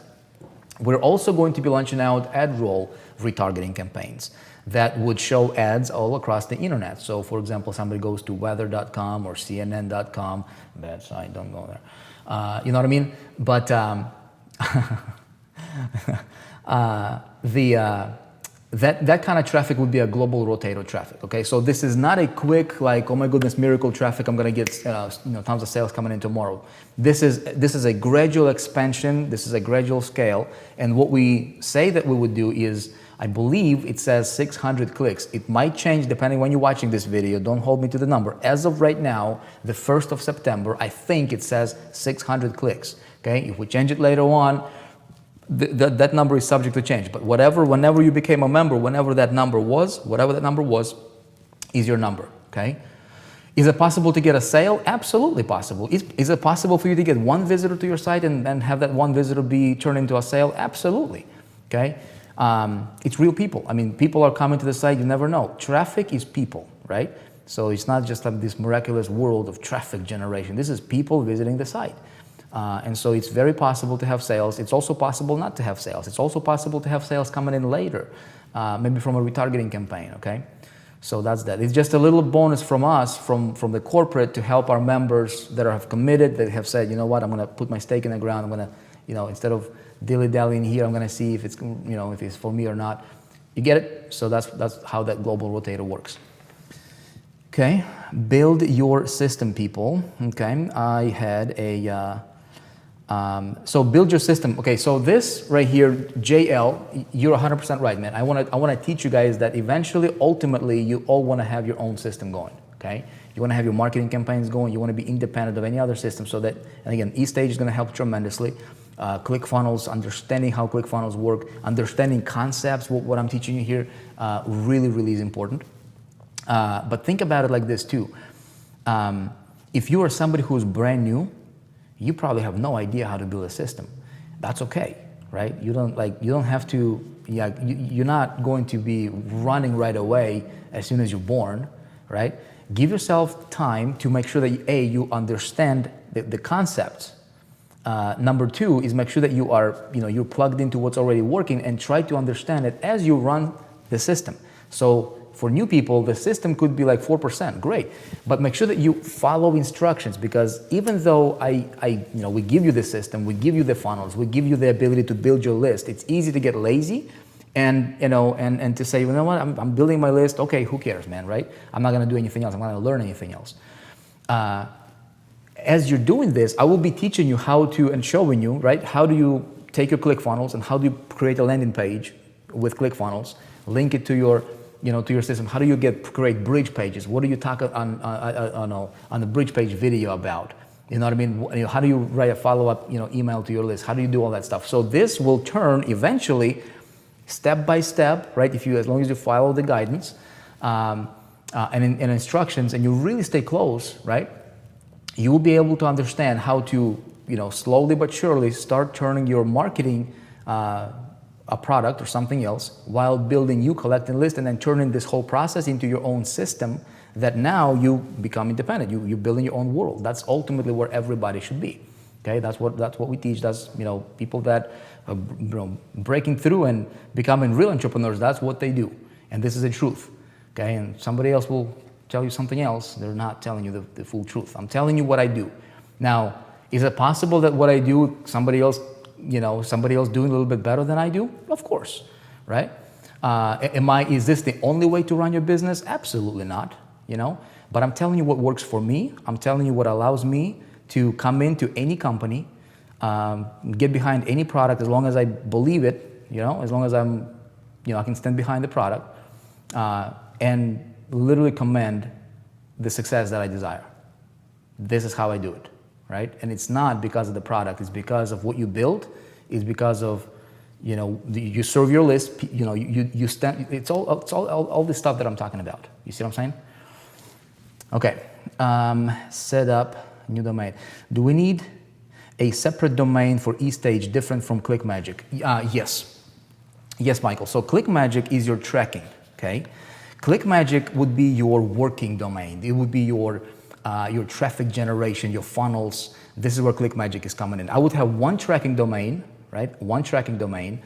We're also going to be launching out ad roll retargeting campaigns that would show ads all across the internet. So for example, somebody goes to weather.com or CNN.com, bad site, don't go there. You know what I mean? But that kind of traffic would be a global rotator traffic. Okay, so this is not a quick like, oh my goodness, miracle traffic. I'm gonna get tons of sales coming in tomorrow. This is a gradual expansion. This is a gradual scale. And what we say that we would do is, I believe it says 600 clicks. It might change depending when you're watching this video. Don't hold me to the number. As of right now, the 1st of September, I think it says 600 clicks. Okay, if we change it later on, that number is subject to change. But whenever you became a member, whatever that number was, is your number. Okay. Is it possible to get a sale? Absolutely possible. Is it possible for you to get one visitor to your site and have that one visitor be turned into a sale? Absolutely. Okay. It's real people. I mean, people are coming to the site. You never know. Traffic is people, right? So it's not just like this miraculous world of traffic generation. This is people visiting the site. And so it's very possible to have sales. It's also possible not to have sales. It's also possible to have sales coming in later, maybe from a retargeting campaign, okay? So that's that. It's just a little bonus from us, from the corporate, to help our members that have committed, that have said, you know what, I'm gonna put my stake in the ground. I'm gonna, instead of dilly-dallying here, I'm gonna see if it's, if it's for me or not. You get it? So that's how that global rotator works. Okay, build your system, people. Okay, I had a, so build your system. Okay, so this right here, JL, you're 100% right, man. I want to teach you guys that eventually, ultimately, you all want to have your own system going. Okay, you want to have your marketing campaigns going. You want to be independent of any other system. So that, and again, eStage is going to help tremendously. ClickFunnels, understanding how ClickFunnels work, understanding concepts. What I'm teaching you here, really, really is important. But think about it like this too. If you are somebody who's brand new, you probably have no idea how to build a system. That's okay, right? You don't have to, you're not going to be running right away as soon as you're born, right? Give yourself time to make sure that you understand the concepts. Number two is make sure that you are, you're plugged into what's already working and try to understand it as you run the system. So for new people, the system could be like 4%, great. But make sure that you follow instructions, because even though we give you the system, we give you the funnels, we give you the ability to build your list, it's easy to get lazy and, and to say, you know what, I'm building my list, okay, who cares, man, right? I'm not gonna do anything else, I'm not gonna learn anything else. As you're doing this, I will be teaching you how to, and showing you, right, how do you take your ClickFunnels and how do you create a landing page with ClickFunnels, link it to your to your system. How do you create bridge pages? What do you talk on the bridge page video about? You know what I mean? How do you write a follow-up email to your list? How do you do all that stuff? So this will turn eventually, step by step, right? As long as you follow the guidance and instructions, and you really stay close, right? You will be able to understand how to slowly but surely start turning your marketing a product or something else while building, you collecting lists, and then turning this whole process into your own system, that now you become independent. You're building your own world. That's ultimately where everybody should be. Okay, that's what we teach. That's people that are breaking through and becoming real entrepreneurs. That's what they do, and this is the truth. Okay, and somebody else will tell you something else. They're not telling you the full truth. I'm telling you what I do. Now, is it possible that what I do, somebody else doing a little bit better than I do? Of course, right? Is this the only way to run your business? Absolutely not, But I'm telling you what works for me. I'm telling you what allows me to come into any company, get behind any product as long as I believe it, as long as I can stand behind the product, and literally command the success that I desire. This is how I do it. Right? And it's not because of the product, it's because of what you build, it's because of, you serve your list, you stand, it's all this stuff that I'm talking about. You see what I'm saying? Okay, set up new domain. Do we need a separate domain for eStage different from ClickMagick? Yes, Michael. So ClickMagick is your tracking, okay? ClickMagick would be your working domain. It would be your traffic generation, your funnels. This is where ClickMagick is coming in. I would have one tracking domain, right? One tracking domain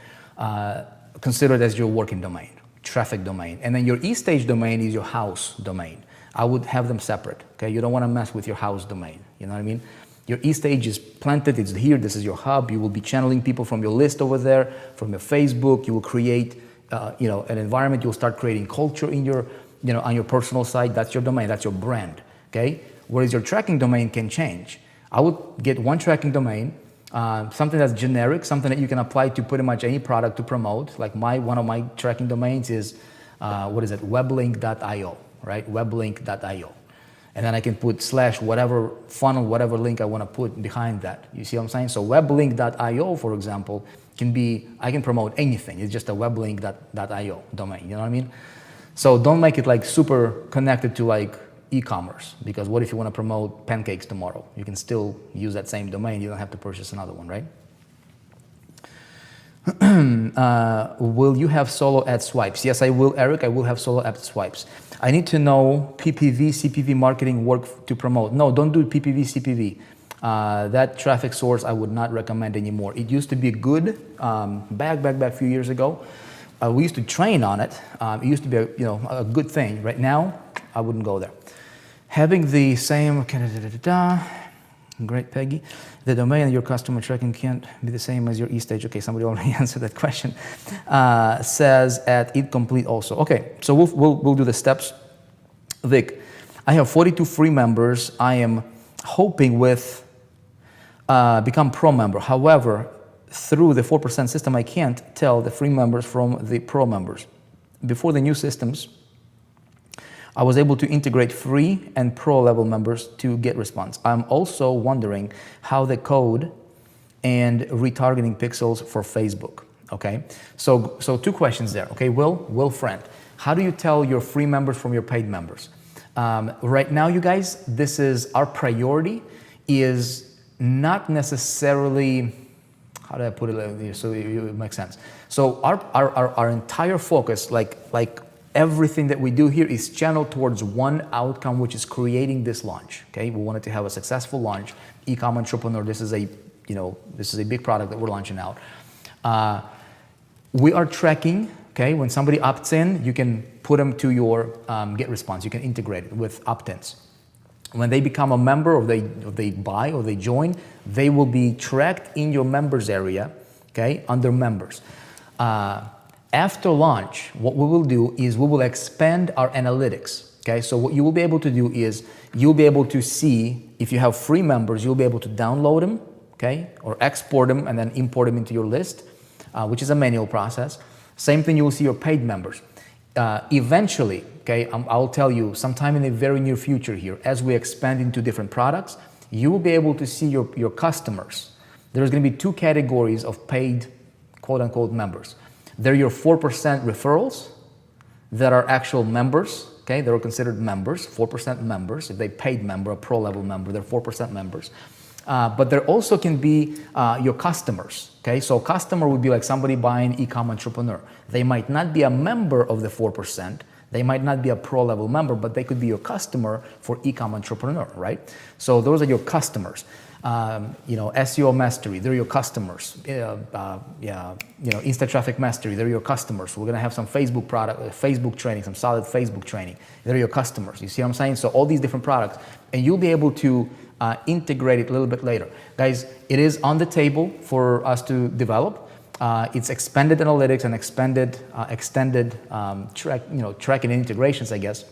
considered as your working domain, traffic domain. And then your eStage domain is your house domain. I would have them separate, okay? You don't want to mess with your house domain, you know what I mean? Your eStage is planted, it's here, this is your hub. You will be channeling people from your list over there, from your Facebook. You will create an environment. You'll start creating culture in your, on your personal site. That's your domain. That's your brand. Okay. Whereas your tracking domain can change. I would get one tracking domain, something that's generic, something that you can apply to pretty much any product to promote. Like one of my tracking domains is, weblink.io, right? Weblink.io. And then I can put / whatever funnel, whatever link I want to put behind that. You see what I'm saying? So weblink.io, for example, I can promote anything. It's just a weblink.io domain, you know what I mean? So don't make it like super connected to like e-commerce, because what if you want to promote pancakes tomorrow? You can still use that same domain. You don't have to purchase another one, right? Will you have solo ad swipes? Yes, I will, Eric. I will have solo ad swipes. I need to know PPV, CPV marketing work to promote. No, don't do PPV, CPV. That traffic source I would not recommend anymore. It used to be good back a few years ago. We used to train on it. It used to be a good thing. Right now, I wouldn't go there. Having the same, great, Peggy. The domain of your customer tracking can't be the same as your e-stage. Okay, somebody already answered that question. Says at incomplete also. Okay, so we'll do the steps. Vic, I have 42 free members. I am hoping with become pro member. However, through the 4% system, I can't tell the free members from the pro members. Before the new systems, I was able to integrate free and pro level members to get response. I'm also wondering how the code and retargeting pixels for Facebook. Okay, so 2 questions there. Okay, Will friend, how do you tell your free members from your paid members? Right now, you guys, this is our priority is not necessarily, how do I put it so it makes sense? So our entire focus, like everything that we do here is channeled towards one outcome, which is creating this launch. Okay, we wanted to have a successful launch. Ecom Entrepreneur. This is a big product that we're launching out. We are tracking. Okay, when somebody opts in, you can put them to your get response. You can integrate it with opt-ins. When they become a member, or they buy or they join, they will be tracked in your members area. Okay, under members. After launch, what we will do is we will expand our analytics. Okay, so what you will be able to do is you'll be able to see, if you have free members, you'll be able to download them, okay, or export them and then import them into your list, which is a manual process. Same thing, you will see your paid members. Eventually, okay, I'll tell you, sometime in the very near future here, as we expand into different products, you will be able to see your customers. There's going to be 2 categories of paid, quote-unquote, members. They're your 4% referrals that are actual members, okay? They're considered members, 4% members. If they paid member, a pro level member, they're 4% members. But there also can be your customers, okay? So customer would be like somebody buying Ecom Entrepreneur. They might not be a member of the 4%. They might not be a pro level member, but they could be your customer for Ecom Entrepreneur, right? So those are your customers. SEO Mastery, they're your customers. Insta Traffic Mastery, they're your customers. We're gonna have some Facebook training, some solid Facebook training. They're your customers. You see what I'm saying? So all these different products, and you'll be able to integrate it a little bit later. Guys, it is on the table for us to develop. It's expanded analytics and extended tracking integrations, I guess.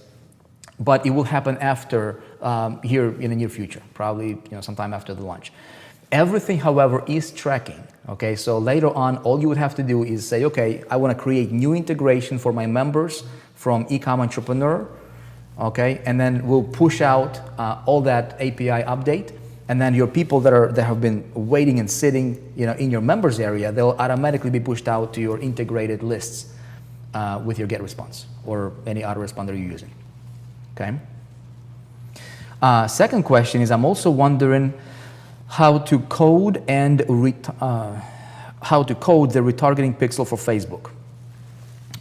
But it will happen after here in the near future, probably sometime after the launch. Everything, however, is tracking. Okay, so later on, all you would have to do is say, okay, I want to create new integration for my members from Ecom Entrepreneur. Okay, and then we'll push out all that API update, and then your people that have been waiting and sitting, in your members area, they'll automatically be pushed out to your integrated lists with your GetResponse or any autoresponder you're using. Okay. Second question is, I'm also wondering how to code the retargeting pixel for Facebook.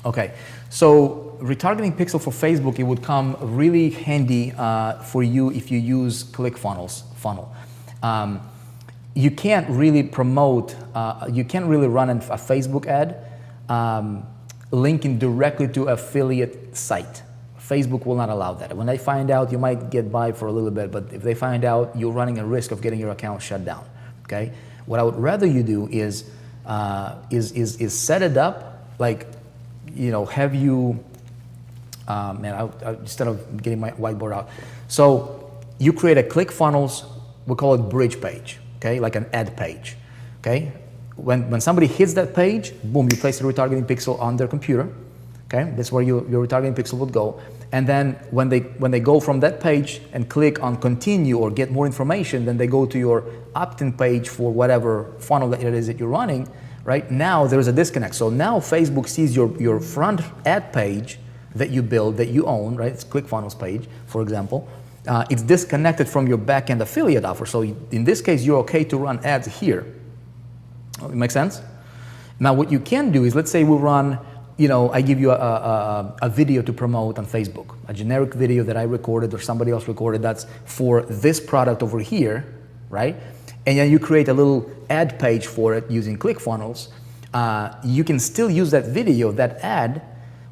Okay, so retargeting pixel for Facebook, it would come really handy for you if you use ClickFunnels funnel. You can't really promote, you can't really run a Facebook ad linking directly to affiliate site. Facebook will not allow that. When they find out, you might get by for a little bit, but if they find out, you're running a risk of getting your account shut down. Okay. What I would rather you do is set it up like have you, instead of getting my whiteboard out. So you create a ClickFunnels, we call it bridge page, okay, like an ad page, okay? When somebody hits that page, boom, you place the retargeting pixel on their computer, okay? That's where your retargeting pixel would go. And then when they go from that page and click on continue or get more information, then they go to your opt-in page for whatever funnel that it is that you're running, right? Now there's a disconnect. So now Facebook sees your front ad page that you build, that you own, right? It's ClickFunnels page, for example. It's disconnected from your back-end affiliate offer. So in this case, you're okay to run ads here. It makes sense? Now what you can do is, let's say we run, I give you a video to promote on Facebook, a generic video that I recorded or somebody else recorded that's for this product over here, right? And then you create a little ad page for it using ClickFunnels. You can still use that video, that ad,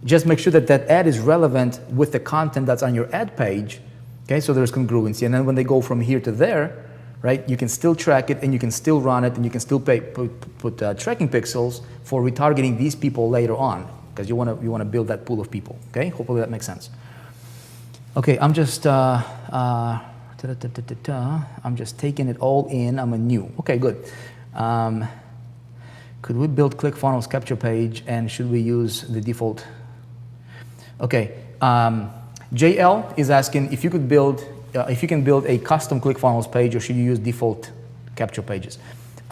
just make sure that that ad is relevant with the content that's on your ad page, okay? So there's congruency. And then when they go from here to there, right, you can still track it and you can still run it and you can still put tracking pixels for retargeting these people later on, because you want to build that pool of people, okay? Hopefully that makes sense. Okay, I'm just taking it all in. I'm a new. Okay, good. Could we build ClickFunnels capture page and should we use the default? Okay, JL is asking if you could build, if you can build a custom ClickFunnels page or should you use default capture pages?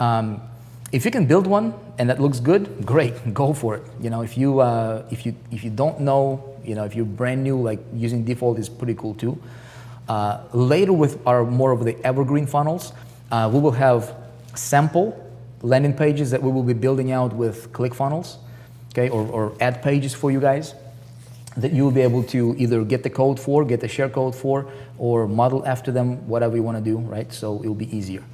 If you can build one and that looks good, great, go for it. If you don't know, if you're brand new, like using default is pretty cool too. Later with our more of the evergreen funnels, we will have sample landing pages that we will be building out with ClickFunnels, okay, or ad pages for you guys that you will be able to either get the code for, get the share code for, or model after them, whatever you want to do, right? So it will be easier.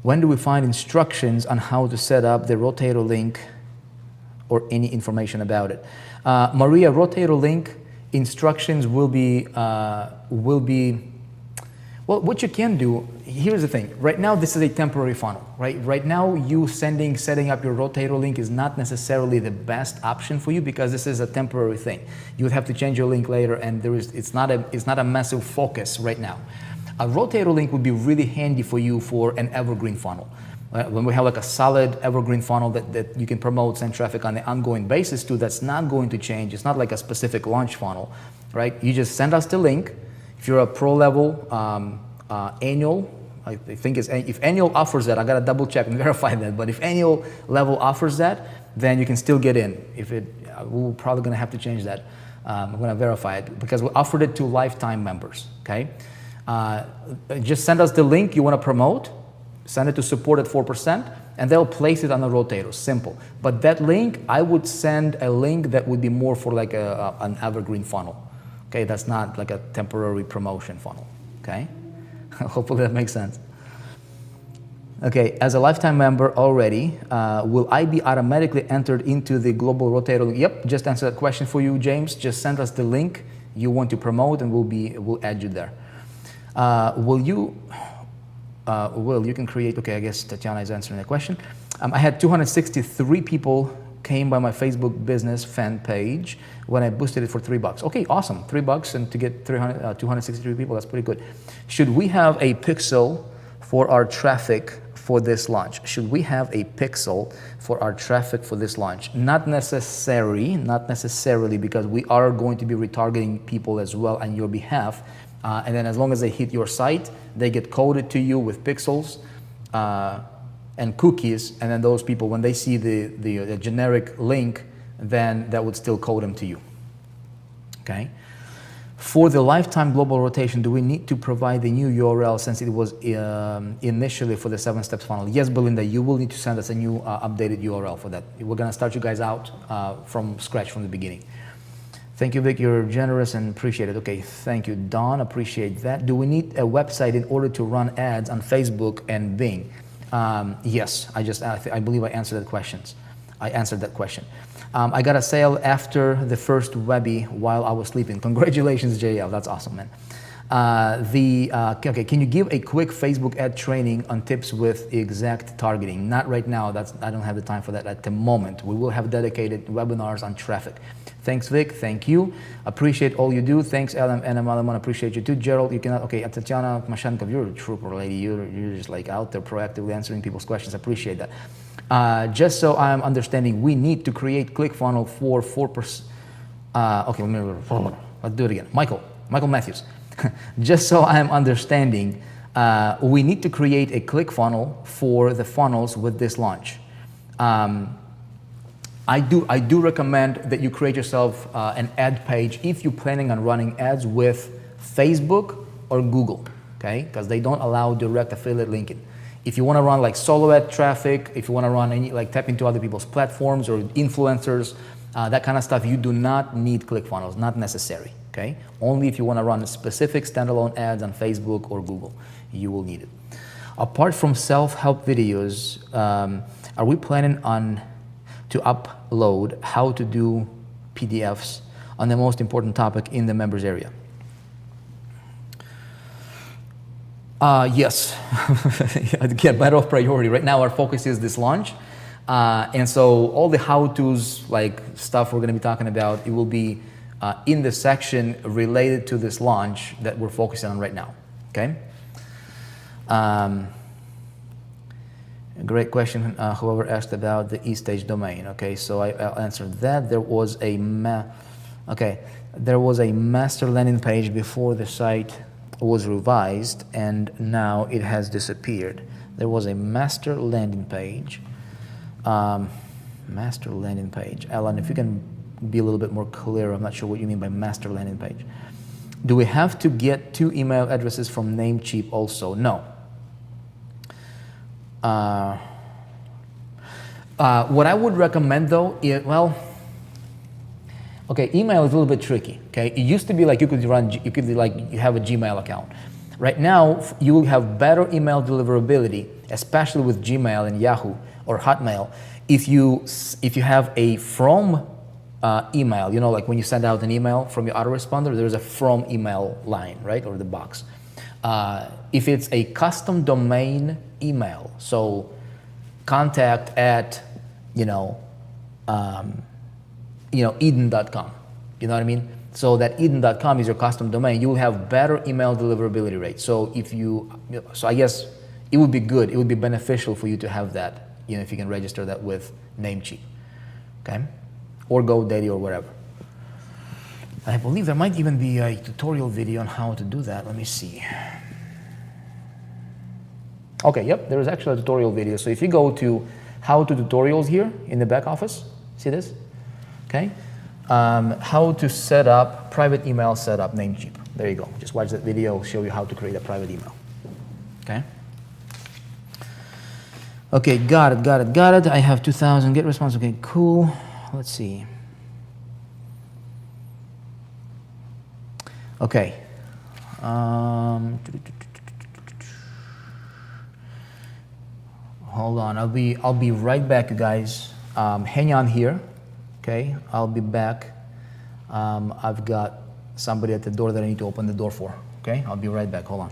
When do we find instructions on how to set up the rotator link or any information about it? Maria, rotator link instructions will be, well, what you can do, here's the thing. Right now, this is a temporary funnel, right? Right now, you setting up your rotator link is not necessarily the best option for you because this is a temporary thing. You would have to change your link later, and it's not a massive focus right now. A rotator link would be really handy for you for an evergreen funnel. When we have like a solid evergreen funnel that you can promote, send traffic on an ongoing basis to, that's not going to change. It's not like a specific launch funnel, right? You just send us the link. If you're a pro level annual, I think if annual offers that, I gotta double check and verify that, but if annual level offers that, then you can still get in. We're probably gonna have to change that. I'm gonna verify it because we offered it to lifetime members, okay? Just send us the link you wanna promote, send it to support at 4%, and they'll place it on the rotator, simple. But that link, I would send a link that would be more for like an evergreen funnel. Okay, that's not like a temporary promotion funnel, okay? Hopefully that makes sense. Okay, as a lifetime member already, will I be automatically entered into the global rotator link? Yep, just answer that question for you, James. Just send us the link you want to promote and we'll add you there. You can create, okay, I guess Tatiana is answering that question. I had 263 people came by my Facebook business fan page when I boosted it for $3. Okay, awesome, $3 and to get 263 people, that's pretty good. Should we have a pixel for our traffic for this launch? Should we have a pixel for our traffic for this launch? Not necessarily, because we are going to be retargeting people as well on your behalf. And then as long as they hit your site, they get coded to you with pixels and cookies, and then those people, when they see the generic link, then that would still code them to you, okay? For the lifetime global rotation, do we need to provide the new URL since it was initially for the 7 steps funnel? Yes, Belinda, you will need to send us a new updated URL for that. We're gonna start you guys out from scratch from the beginning. Thank you, Vic, you're generous and appreciate it. Okay, thank you, Don, appreciate that. Do we need a website in order to run ads on Facebook and Bing? Yes, I believe I answered that question. I got a sale after the first Webby while I was sleeping. Congratulations, JL, that's awesome, man. Okay, can you give a quick Facebook ad training on tips with exact targeting? Not right now. I don't have the time for that at the moment. We will have dedicated webinars on traffic. Thanks, Vic. Thank you. Appreciate all you do. Thanks, Adam and Malaman. Appreciate you too. Gerald, you cannot. Okay, Tatiana Mashankov, you're a trooper, lady. You're just like out there proactively answering people's questions. Appreciate that. Just so I'm understanding, we need to create ClickFunnels for 4%. Okay, let's do it again. Michael Matthews. Just so I'm understanding, we need to create a ClickFunnels for the funnels with this launch. I do recommend that you create yourself an ad page if you're planning on running ads with Facebook or Google, okay? Because they don't allow direct affiliate linking. If you want to run like solo ad traffic, if you want to run any like tap into other people's platforms or influencers, that kind of stuff, you do not need ClickFunnels, not necessary, okay? Only if you want to run specific standalone ads on Facebook or Google, you will need it. Apart from self-help videos, are we planning on to upload how to do PDFs on the most important topic in the members area? Yes, again, matter of priority. Right now our focus is this launch. And so all the how-tos, like stuff we're gonna be talking about, it will be in the section related to this launch that we're focusing on right now, okay? Great question, whoever asked about the eStage domain. Okay, so I'll answer that. There was a master landing page before the site was revised, and now it has disappeared. There was a master landing page. Master landing page. Alan, if you can be a little bit more clear, I'm not sure what you mean by master landing page. Do we have to get 2 email addresses from Namecheap also? No. What I would recommend though is, okay, email is a little bit tricky, okay? It used to be like you could have a Gmail account. Right now, you will have better email deliverability, especially with Gmail and Yahoo or Hotmail, if you have a from email, you know, like when you send out an email from your autoresponder, there's a from email line, right, or the box. If it's a custom domain email, so contact at, eden.com, you know what I mean? So that eden.com is your custom domain. You will have better email deliverability rate. So so I guess it would be good, it would be beneficial for you to have that, if you can register that with Namecheap, okay? Or GoDaddy or whatever. I believe there might even be a tutorial video on how to do that. Let me see. Okay, yep, there is actually a tutorial video. So if you go to how to tutorials here in the back office, see this? Okay. How to set up private email setup Namecheap. There you go. Just watch that video, it'll show you how to create a private email. Okay. Okay, got it. I have 2,000 get response. Okay, cool. Let's see. Okay. Hold on. I'll be right back, you guys. Hang on here. Okay, I'll be back. I've got somebody at the door that I need to open the door for. Okay, I'll be right back. Hold on.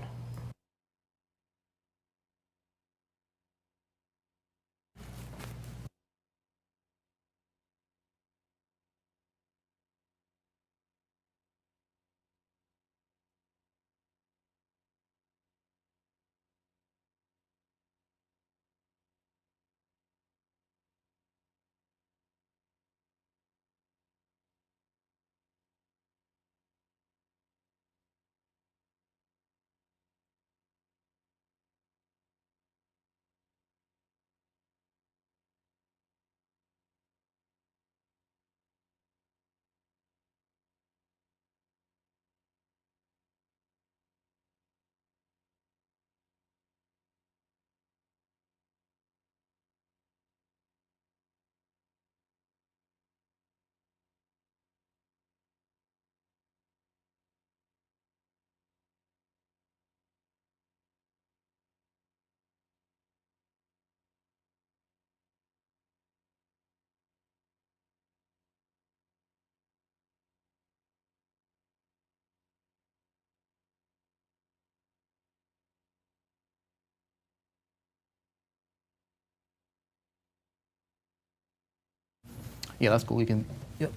Yeah, that's cool. You can, yep.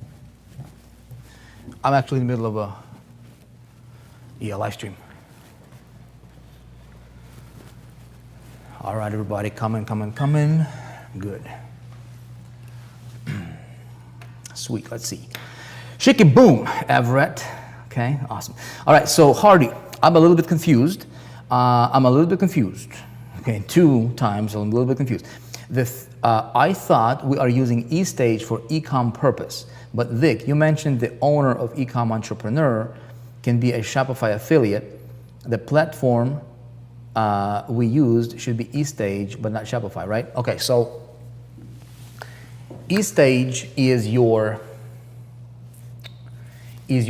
I'm actually in the middle of a, live stream. All right, everybody, coming. Good. Sweet, let's see. Shake it, boom, Everett. Okay, awesome. All right, so Hardy, I'm a little bit confused. Okay, 2 times, I'm a little bit confused. I thought we are using eStage for e-com purpose, but Vic, you mentioned the owner of e-com entrepreneur can be a Shopify affiliate. The platform we used should be eStage, but not Shopify, right? Okay, so eStage is your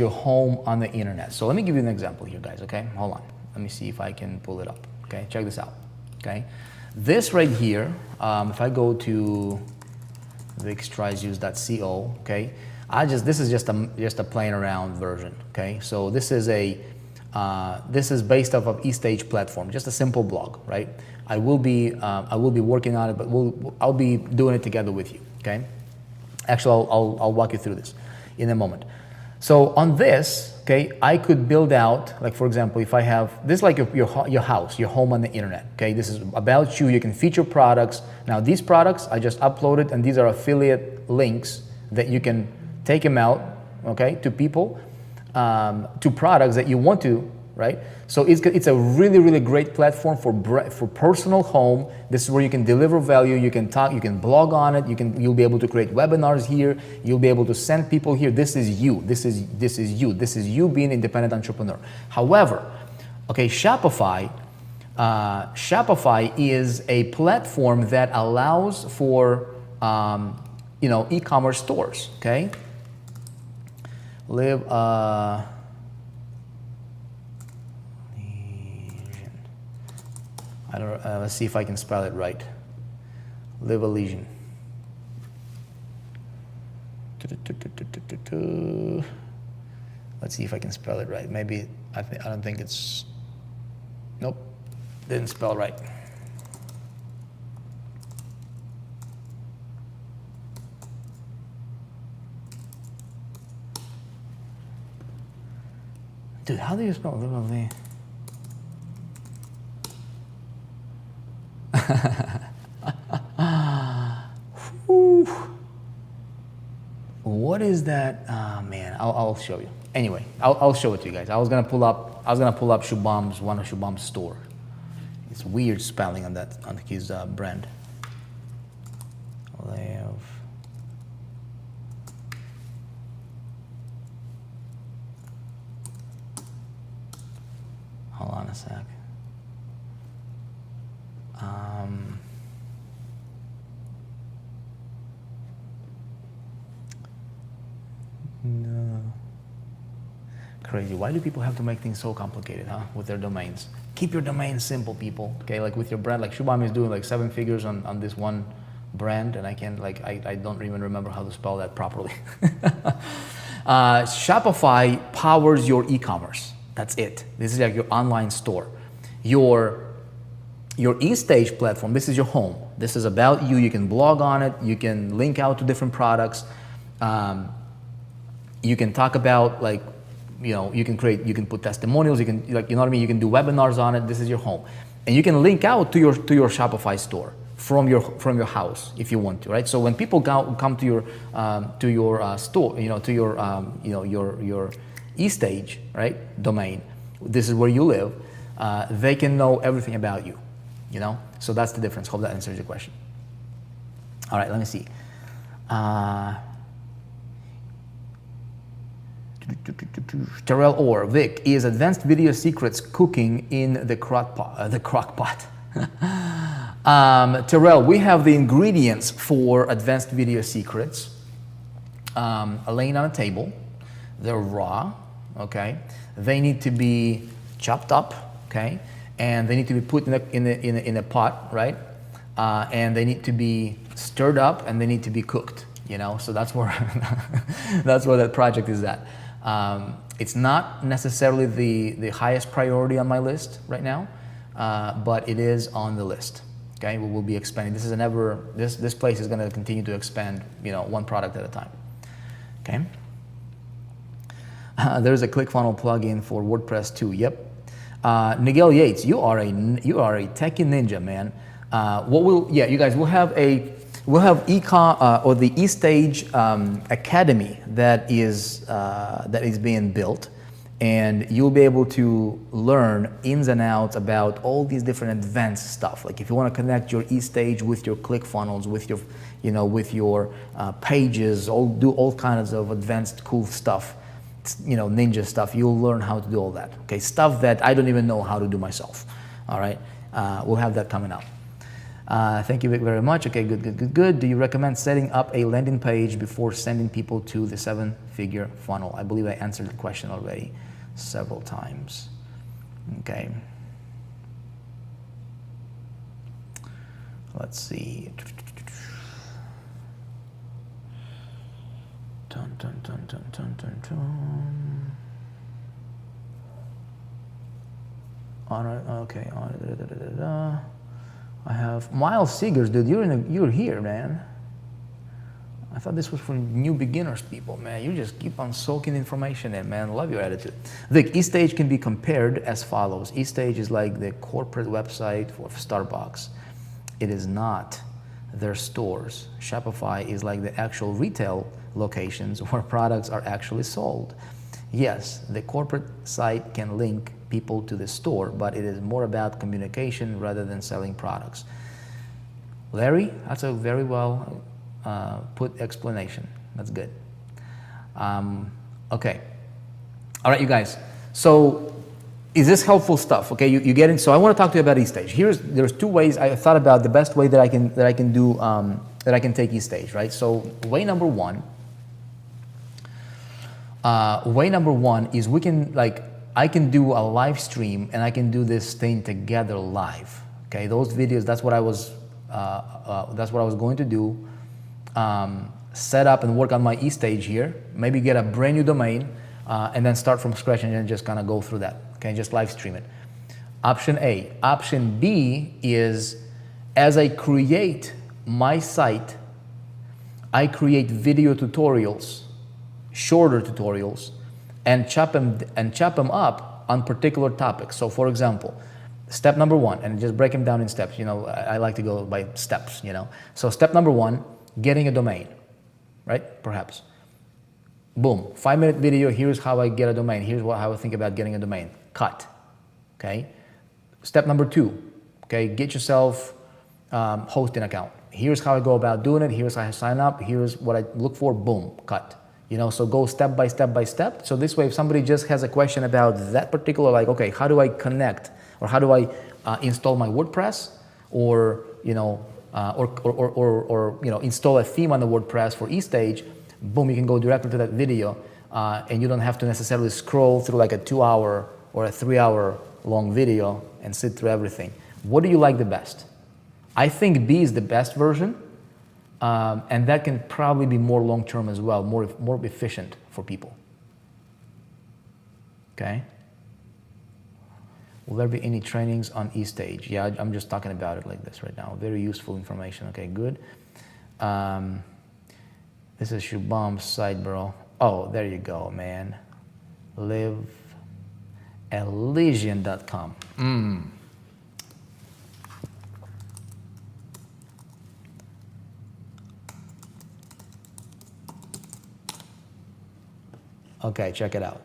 home on the internet. So let me give you an example here, guys, okay? Hold on. Let me see if I can pull it up, okay? Check this out, okay? This right here, if I go to vicstrysuse.co, okay? This is just a playing around version, okay? So this is based off of eStage platform, just a simple blog, right? I will be working on it, but I'll be doing it together with you, okay? Actually, I'll walk you through this in a moment. So on this, okay, I could build out, like for example, if I have this, like your house, your home on the internet, okay, this is about you. You can feature products. Now these products I just uploaded, and these are affiliate links that you can take them out, okay, to people, to products that you want to, right? So it's a really great platform for personal home. This is where you can deliver value. You can talk. You can blog on it. You'll be able to create webinars here. You'll be able to send people here. This is you. This is you. This is you being an independent entrepreneur. However, okay, Shopify is a platform that allows for e-commerce stores. Okay. Let's see if I can spell it right. Live Elysian. Let's see if I can spell it right. Maybe I don't think it's. Nope, didn't spell right. Dude, how do you spell Live Elysian? What is that? Oh, man, I'll show you. Anyway, I'll show it to you guys. I was gonna pull up Shubham's, one of Shubham's store. It's weird spelling on his brand. Live. Hold on a sec. No. Crazy. Why do people have to make things so complicated, huh? With their domains. Keep your domain simple, people. Okay, like with your brand, like Shubham is doing like 7 figures on this one brand, and I don't even remember how to spell that properly. Shopify powers your e-commerce. That's it. This is like your online store. Your eStage platform, this is your home. This is about you. You can blog on it. You can link out to different products. You can talk about you can put testimonials. You can you know what I mean. You can do webinars on it. This is your home, and you can link out to your Shopify store from your house if you want to, right? So when people come to your store, to your eStage, right, domain, this is where you live. They can know everything about you. So that's the difference. Hope that answers your question. All right, let me see. Terrell Orr, Vic, is Advanced Video Secrets cooking in the crock pot? Terrell, we have the ingredients for Advanced Video Secrets laying on a table. They're raw, okay? They need to be chopped up, okay? And they need to be put in a pot, right? And they need to be stirred up, and they need to be cooked. So that's where that project is at. It's not necessarily the highest priority on my list right now, but it is on the list. Okay, we will be expanding. This is an ever, this place is going to continue to expand, you know, one product at a time. Okay. There's a ClickFunnels plugin for WordPress too. Yep. Nigel Yates, you are a techie ninja, man. You guys, we'll have or the eStage Academy that is being built, and you'll be able to learn ins and outs about all these different advanced stuff. Like if you want to connect your eStage with your ClickFunnels, with your, you know, with your pages, do all kinds of advanced cool stuff, you know, ninja stuff. You'll learn how to do all that. Okay, stuff that I don't even know how to do myself. All right, we'll have that coming up. Thank you very much. Okay, good. Do you recommend setting up a landing page before sending people to the 7-figure funnel? I believe I answered the question already several times. Okay. Let's see. Okay. I have Miles Seegers, dude. You're here, man. I thought this was for new beginners people, man. You just keep on soaking information in, man. Love your attitude. Vic, eStage can be compared as follows. eStage is like the corporate website for Starbucks. It is not their stores. Shopify is like the actual retail locations where products are actually sold. Yes, the corporate site can link people to the store, but it is more about communication rather than selling products. Larry, that's a very well put explanation. That's good. Okay. All right, you guys. So is this helpful stuff? Okay, you get it. So I want to talk to you about eStage. There's two ways I thought about the best way that I can take eStage, right? So way number one is I can do a live stream and I can do this thing together live. Okay, those videos. That's what I was going to do. Set up and work on my eStage here. Maybe get a brand new domain and then start from scratch and then just kind of go through that. Okay, just live stream it. Option A. Option B is as I create my site, I create video tutorials, shorter tutorials, and chop them up on particular topics. So for example, step number one, and just break them down in steps. You know, I like to go by steps, you know. So step number one, getting a domain, right? Perhaps. Boom, 5-minute video, here's how I get a domain. Here's how I think about getting a domain. Cut, okay? Step number two, okay, get yourself hosting account. Here's how I go about doing it. Here's how I sign up. Here's what I look for, boom, cut. You know, so go step by step by step. So this way, if somebody just has a question about that particular, like, okay, how do I connect or how do I install my WordPress, or you know, or you know, install a theme on the WordPress for eStage, boom, you can go directly to that video, and you don't have to necessarily scroll through like a 2-hour or a 3-hour long video and sit through everything. What do you like the best? I think B is the best version. And that can probably be more long-term as well, more efficient for people. Okay? Will there be any trainings on eStage? Yeah, I'm just talking about it like this right now. Very useful information. Okay, good. This is Shubham's site, bro. Oh, there you go, man. LiveElysian.com. Okay, check it out.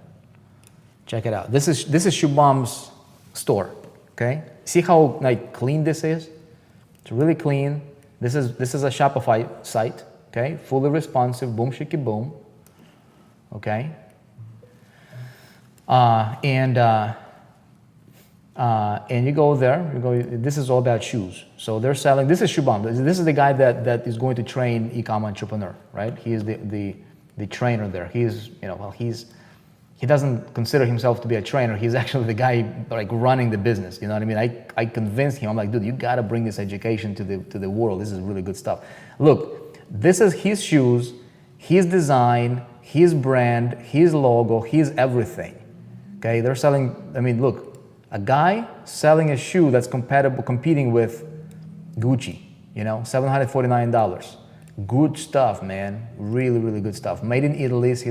Check it out. This is Shubham's store. Okay, see how like clean this is? It's really clean. This is a Shopify site. Okay, fully responsive. Boom, shiki, boom. Okay, and you go there. You go. This is all about shoes. So they're selling. This is Shubham. This is the guy that is going to train e-com entrepreneur, right? He is the trainer there. He's, you know, well, he doesn't consider himself to be a trainer. He's actually the guy like running the business. You know what I mean? I convinced him. I'm like, dude, you gotta bring this education to the world. This is really good stuff. Look, this is his shoes, his design, his brand, his logo, his everything. Okay, they're selling. I mean, look, a guy selling a shoe that's competing with Gucci, you know, $749. Good stuff, man. Really, really good stuff. Made in Italy. So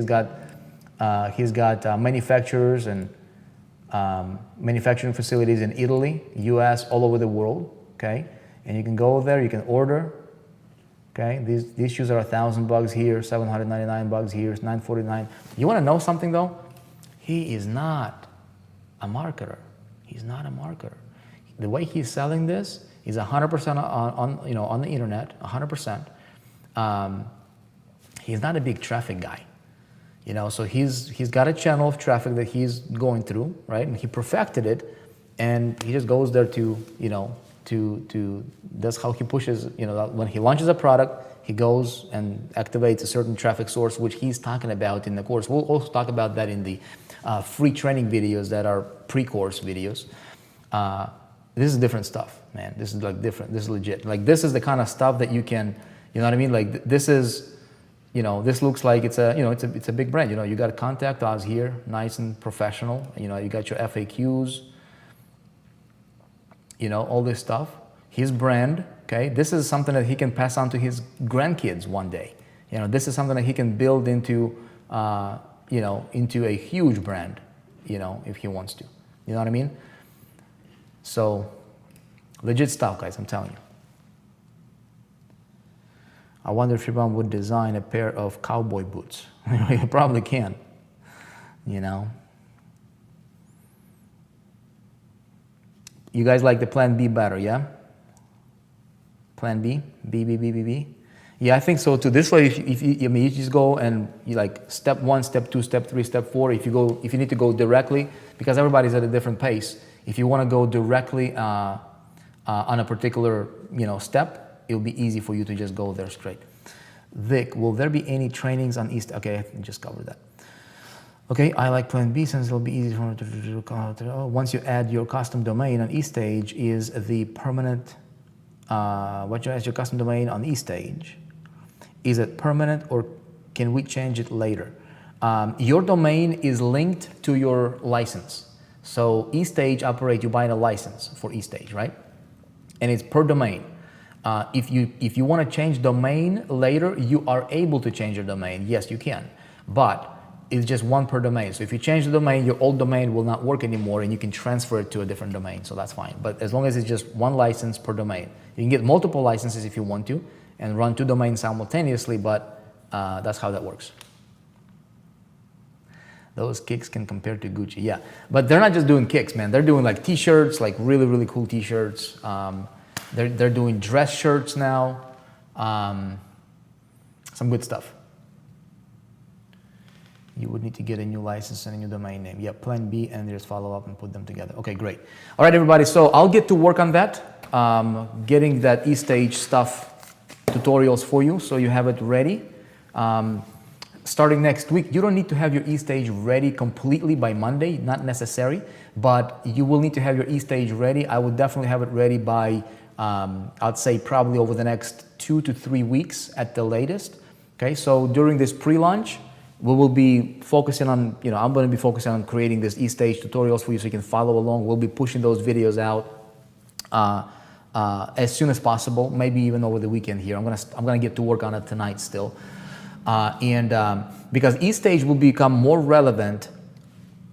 he's got manufacturers and manufacturing facilities in Italy, US, all over the world. Okay, and you can go there. You can order. Okay, these shoes are $1,000 here, $799 here, $949. You want to know something though? He is not a marketer. He's not a marketer. The way he's selling this is 100% on the internet, 100%. He's not a big traffic guy, you know. So he's got a channel of traffic that he's going through, right? And he perfected it, and he just goes there to, you know, to that's how he pushes. You know, when he launches a product, he goes and activates a certain traffic source, which he's talking about in the course. We'll also talk about that in the free training videos that are pre-course videos. This is different stuff, man. This is like different. This is legit. Like this is the kind of stuff that you can, you know what I mean? Like this is, you know, this looks like it's a, you know, it's a big brand. You know, you got contact us here, nice and professional. You know, you got your FAQs. You know, all this stuff. His brand. Okay, this is something that he can pass on to his grandkids one day. You know, this is something that he can build into, you know, into a huge brand. You know, if he wants to. You know what I mean? So, legit stuff, guys, I'm telling you. I wonder if Shibam would design a pair of cowboy boots. You probably can, you know. You guys like the Plan B better, yeah? Plan B? B. Yeah, I think so too. This way, if you, I mean, you just go and you like step 1, step 2, step 3, step 4. If you need to go directly, because everybody's at a different pace. If you want to go directly on a particular, you know, step, it'll be easy for you to just go there straight. Vic, will there be any trainings on East? Okay, I just covered that. Okay, I like Plan B since it'll be easy for me to once you add your custom domain on eStage, is the permanent. What you add your custom domain on eStage, is it permanent or can we change it later? Your domain is linked to your license. So eStage operates, you buy a license for eStage, right? And it's per domain. If you want to change domain later, you are able to change your domain. Yes, you can, but it's just one per domain. So if you change the domain, your old domain will not work anymore, and you can transfer it to a different domain. So that's fine. But as long as it's just one license per domain, you can get multiple licenses if you want to, and run 2 domains simultaneously. But that's how that works. Those kicks can compare to Gucci, yeah. But they're not just doing kicks, man. They're doing like T-shirts, like really, really cool T-shirts. They're doing dress shirts now. Some good stuff. You would need to get a new license and a new domain name. Yeah, Plan B, and just follow up and put them together. Okay, great. All right, everybody. So I'll get to work on that, getting that eStage stuff tutorials for you, so you have it ready. Starting next week, you don't need to have your eStage ready completely by Monday, not necessary, but you will need to have your eStage ready. I would definitely have it ready by, I'd say probably over the next 2 to 3 weeks at the latest. Okay, so during this pre-launch, we will be focusing on, you know, I'm going to be focusing on creating this eStage tutorials for you so you can follow along. We'll be pushing those videos out as soon as possible, maybe even over the weekend here. I'm gonna get to work on it tonight still. Because eStage will become more relevant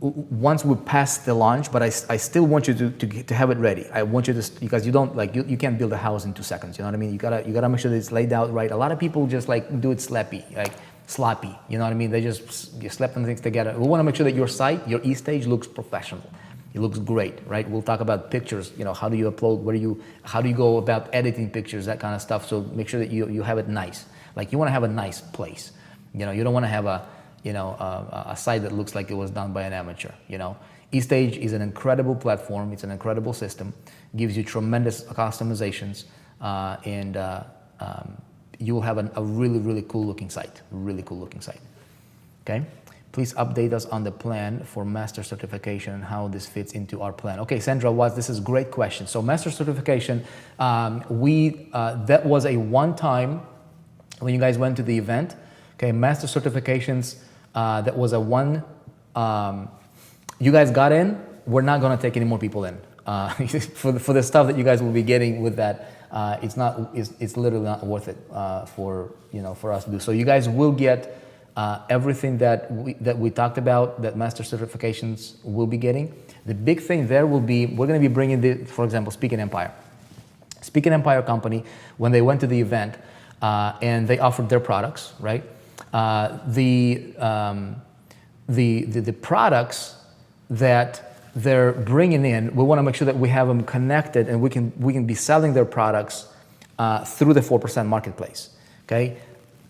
once we pass the launch, but I still want you to have it ready. I want you to, because you don't like, you can't build a house in 2 seconds, you know what I mean? You gotta make sure that it's laid out right. A lot of people just like do it sloppy, you know what I mean? You slap them things together. We want to make sure that your site, your eStage looks professional. It looks great, right? We'll talk about pictures, you know, how do you upload, how do you go about editing pictures, that kind of stuff. So make sure that you have it nice. Like you want to have a nice place. You know, you don't want to have a site that looks like it was done by an amateur, you know. eStage is an incredible platform. It's an incredible system. Gives you tremendous customizations, and you will have a really, really cool looking site. Really cool looking site. Okay. Please update us on the plan for master certification and how this fits into our plan. Okay, Sandra Watts, this is a great question. So master certification, that was a one-time, when you guys went to the event, okay, master certifications, that was a one, you guys got in, we're not gonna take any more people in. For the stuff that you guys will be getting with that it's literally not worth it for us to do. So you guys will get everything that we talked about, that master certifications will be getting. The big thing there will be, we're going to be bringing for example, Speaking Empire. Speaking Empire company, when they went to the event and they offered their products, right? The products that they're bringing in, we want to make sure that we have them connected and we can be selling their products through the 4% marketplace. Okay.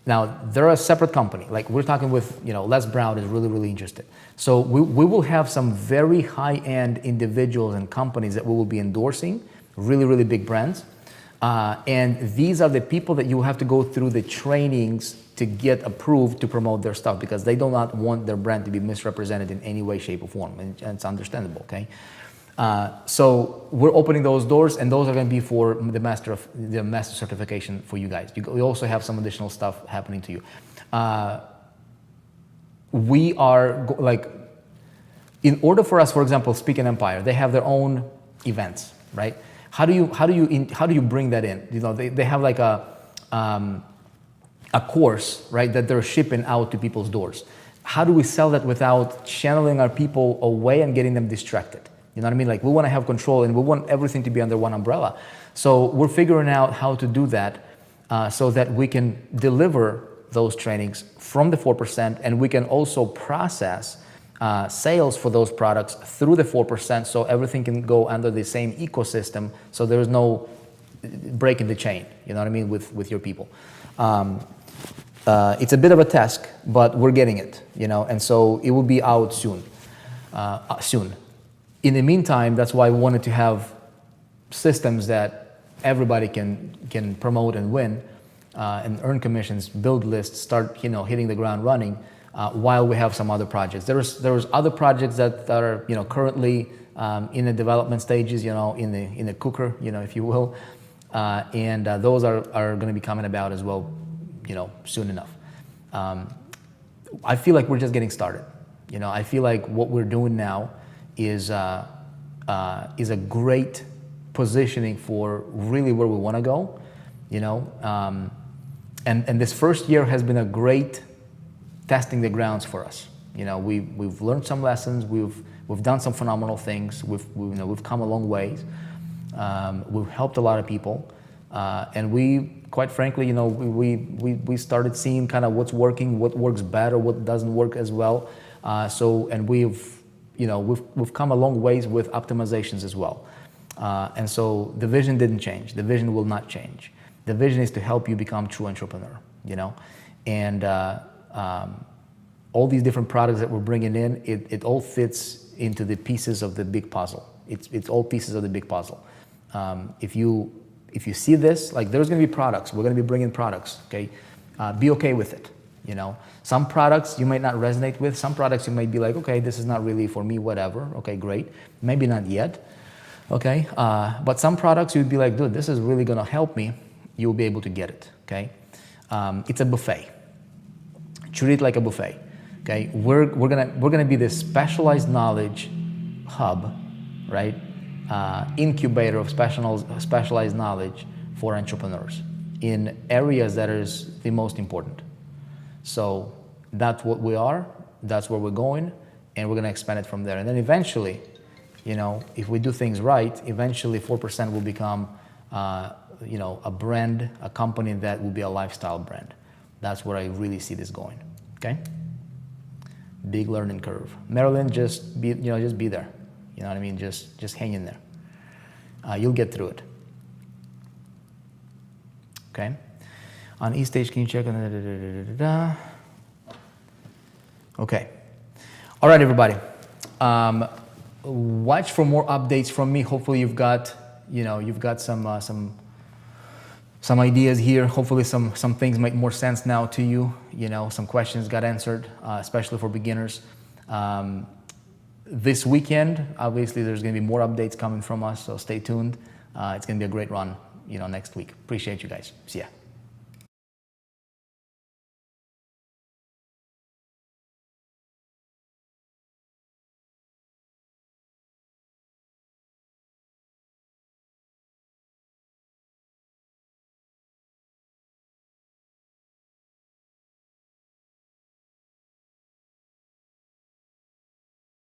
Now they're a separate company. Like we're talking with, Les Brown is really interested. So we will have some very high-end individuals and companies that we will be endorsing, really big brands. And these are the people that you have to go through the trainings to get approved to promote their stuff, because they do not want their brand to be misrepresented in any way, shape, or form, and it's understandable, okay? So we're opening those doors, and those are going to be for the master certification for you guys. We also have some additional stuff happening to you. We are in order for us, for example, Speaking Empire, they have their own events, right? How do you bring that in? They have like a course, right, that they're shipping out to people's doors. How do we sell that without channeling our people away and getting them distracted? You know what I mean? Like we want to have control and we want everything to be under one umbrella. So we're figuring out how to do that so that we can deliver those trainings from the 4%, and we can also process sales for those products through the 4%, so everything can go under the same ecosystem, so there's no break in the chain, you know what I mean, with your people. It's a bit of a task, but we're getting it, and so it will be out soon. In the meantime, that's why we wanted to have systems that everybody can promote and win, and earn commissions, build lists, start hitting the ground running, while we have some other projects. There's other projects that are currently in the development stages, in the cooker, if you will, and those are going to be coming about as well, soon enough. I feel like we're just getting started. I feel like what we're doing now is a great positioning for really where we want to go, and this first year has been a great testing the grounds for us. We've learned some lessons. We've done some phenomenal things. We've come a long ways. We've helped a lot of people, and we, quite frankly, we started seeing kind of what's working, what works better, what doesn't work as well. And we've come a long ways with optimizations as well. And so the vision didn't change. The vision will not change. The vision is to help you become a true entrepreneur. And all these different products that we're bringing in, it all fits into the pieces of the big puzzle. It's all pieces of the big puzzle. If you see this, like there's going to be products, we're going to be bringing products. Okay, be okay with it. Some products you might not resonate with. Some products you might be like, okay, this is not really for me. Whatever. Okay, great. Maybe not yet. Okay, but some products you'd be like, dude, this is really going to help me. You'll be able to get it. Okay, it's a buffet. Treat it like a buffet. Okay, we're gonna be this specialized knowledge hub, right? Incubator of specialized knowledge for entrepreneurs in areas that is the most important. So that's what we are. That's where we're going, and we're gonna expand it from there. And then eventually, if we do things right, eventually 4% will become, a brand, a company that will be a lifestyle brand. That's where I really see this going. Okay. Big learning curve. Marilyn, just be there. You know what I mean? Just hang in there. You'll get through it. Okay. On eStage, can you check on Okay. All right, everybody. Watch for more updates from me. Hopefully, you've got some ideas here. Hopefully some things make more sense now to you. Some questions got answered, especially for beginners. This weekend, obviously, there's going to be more updates coming from us, so stay tuned. It's going to be a great run, next week. Appreciate you guys. See ya.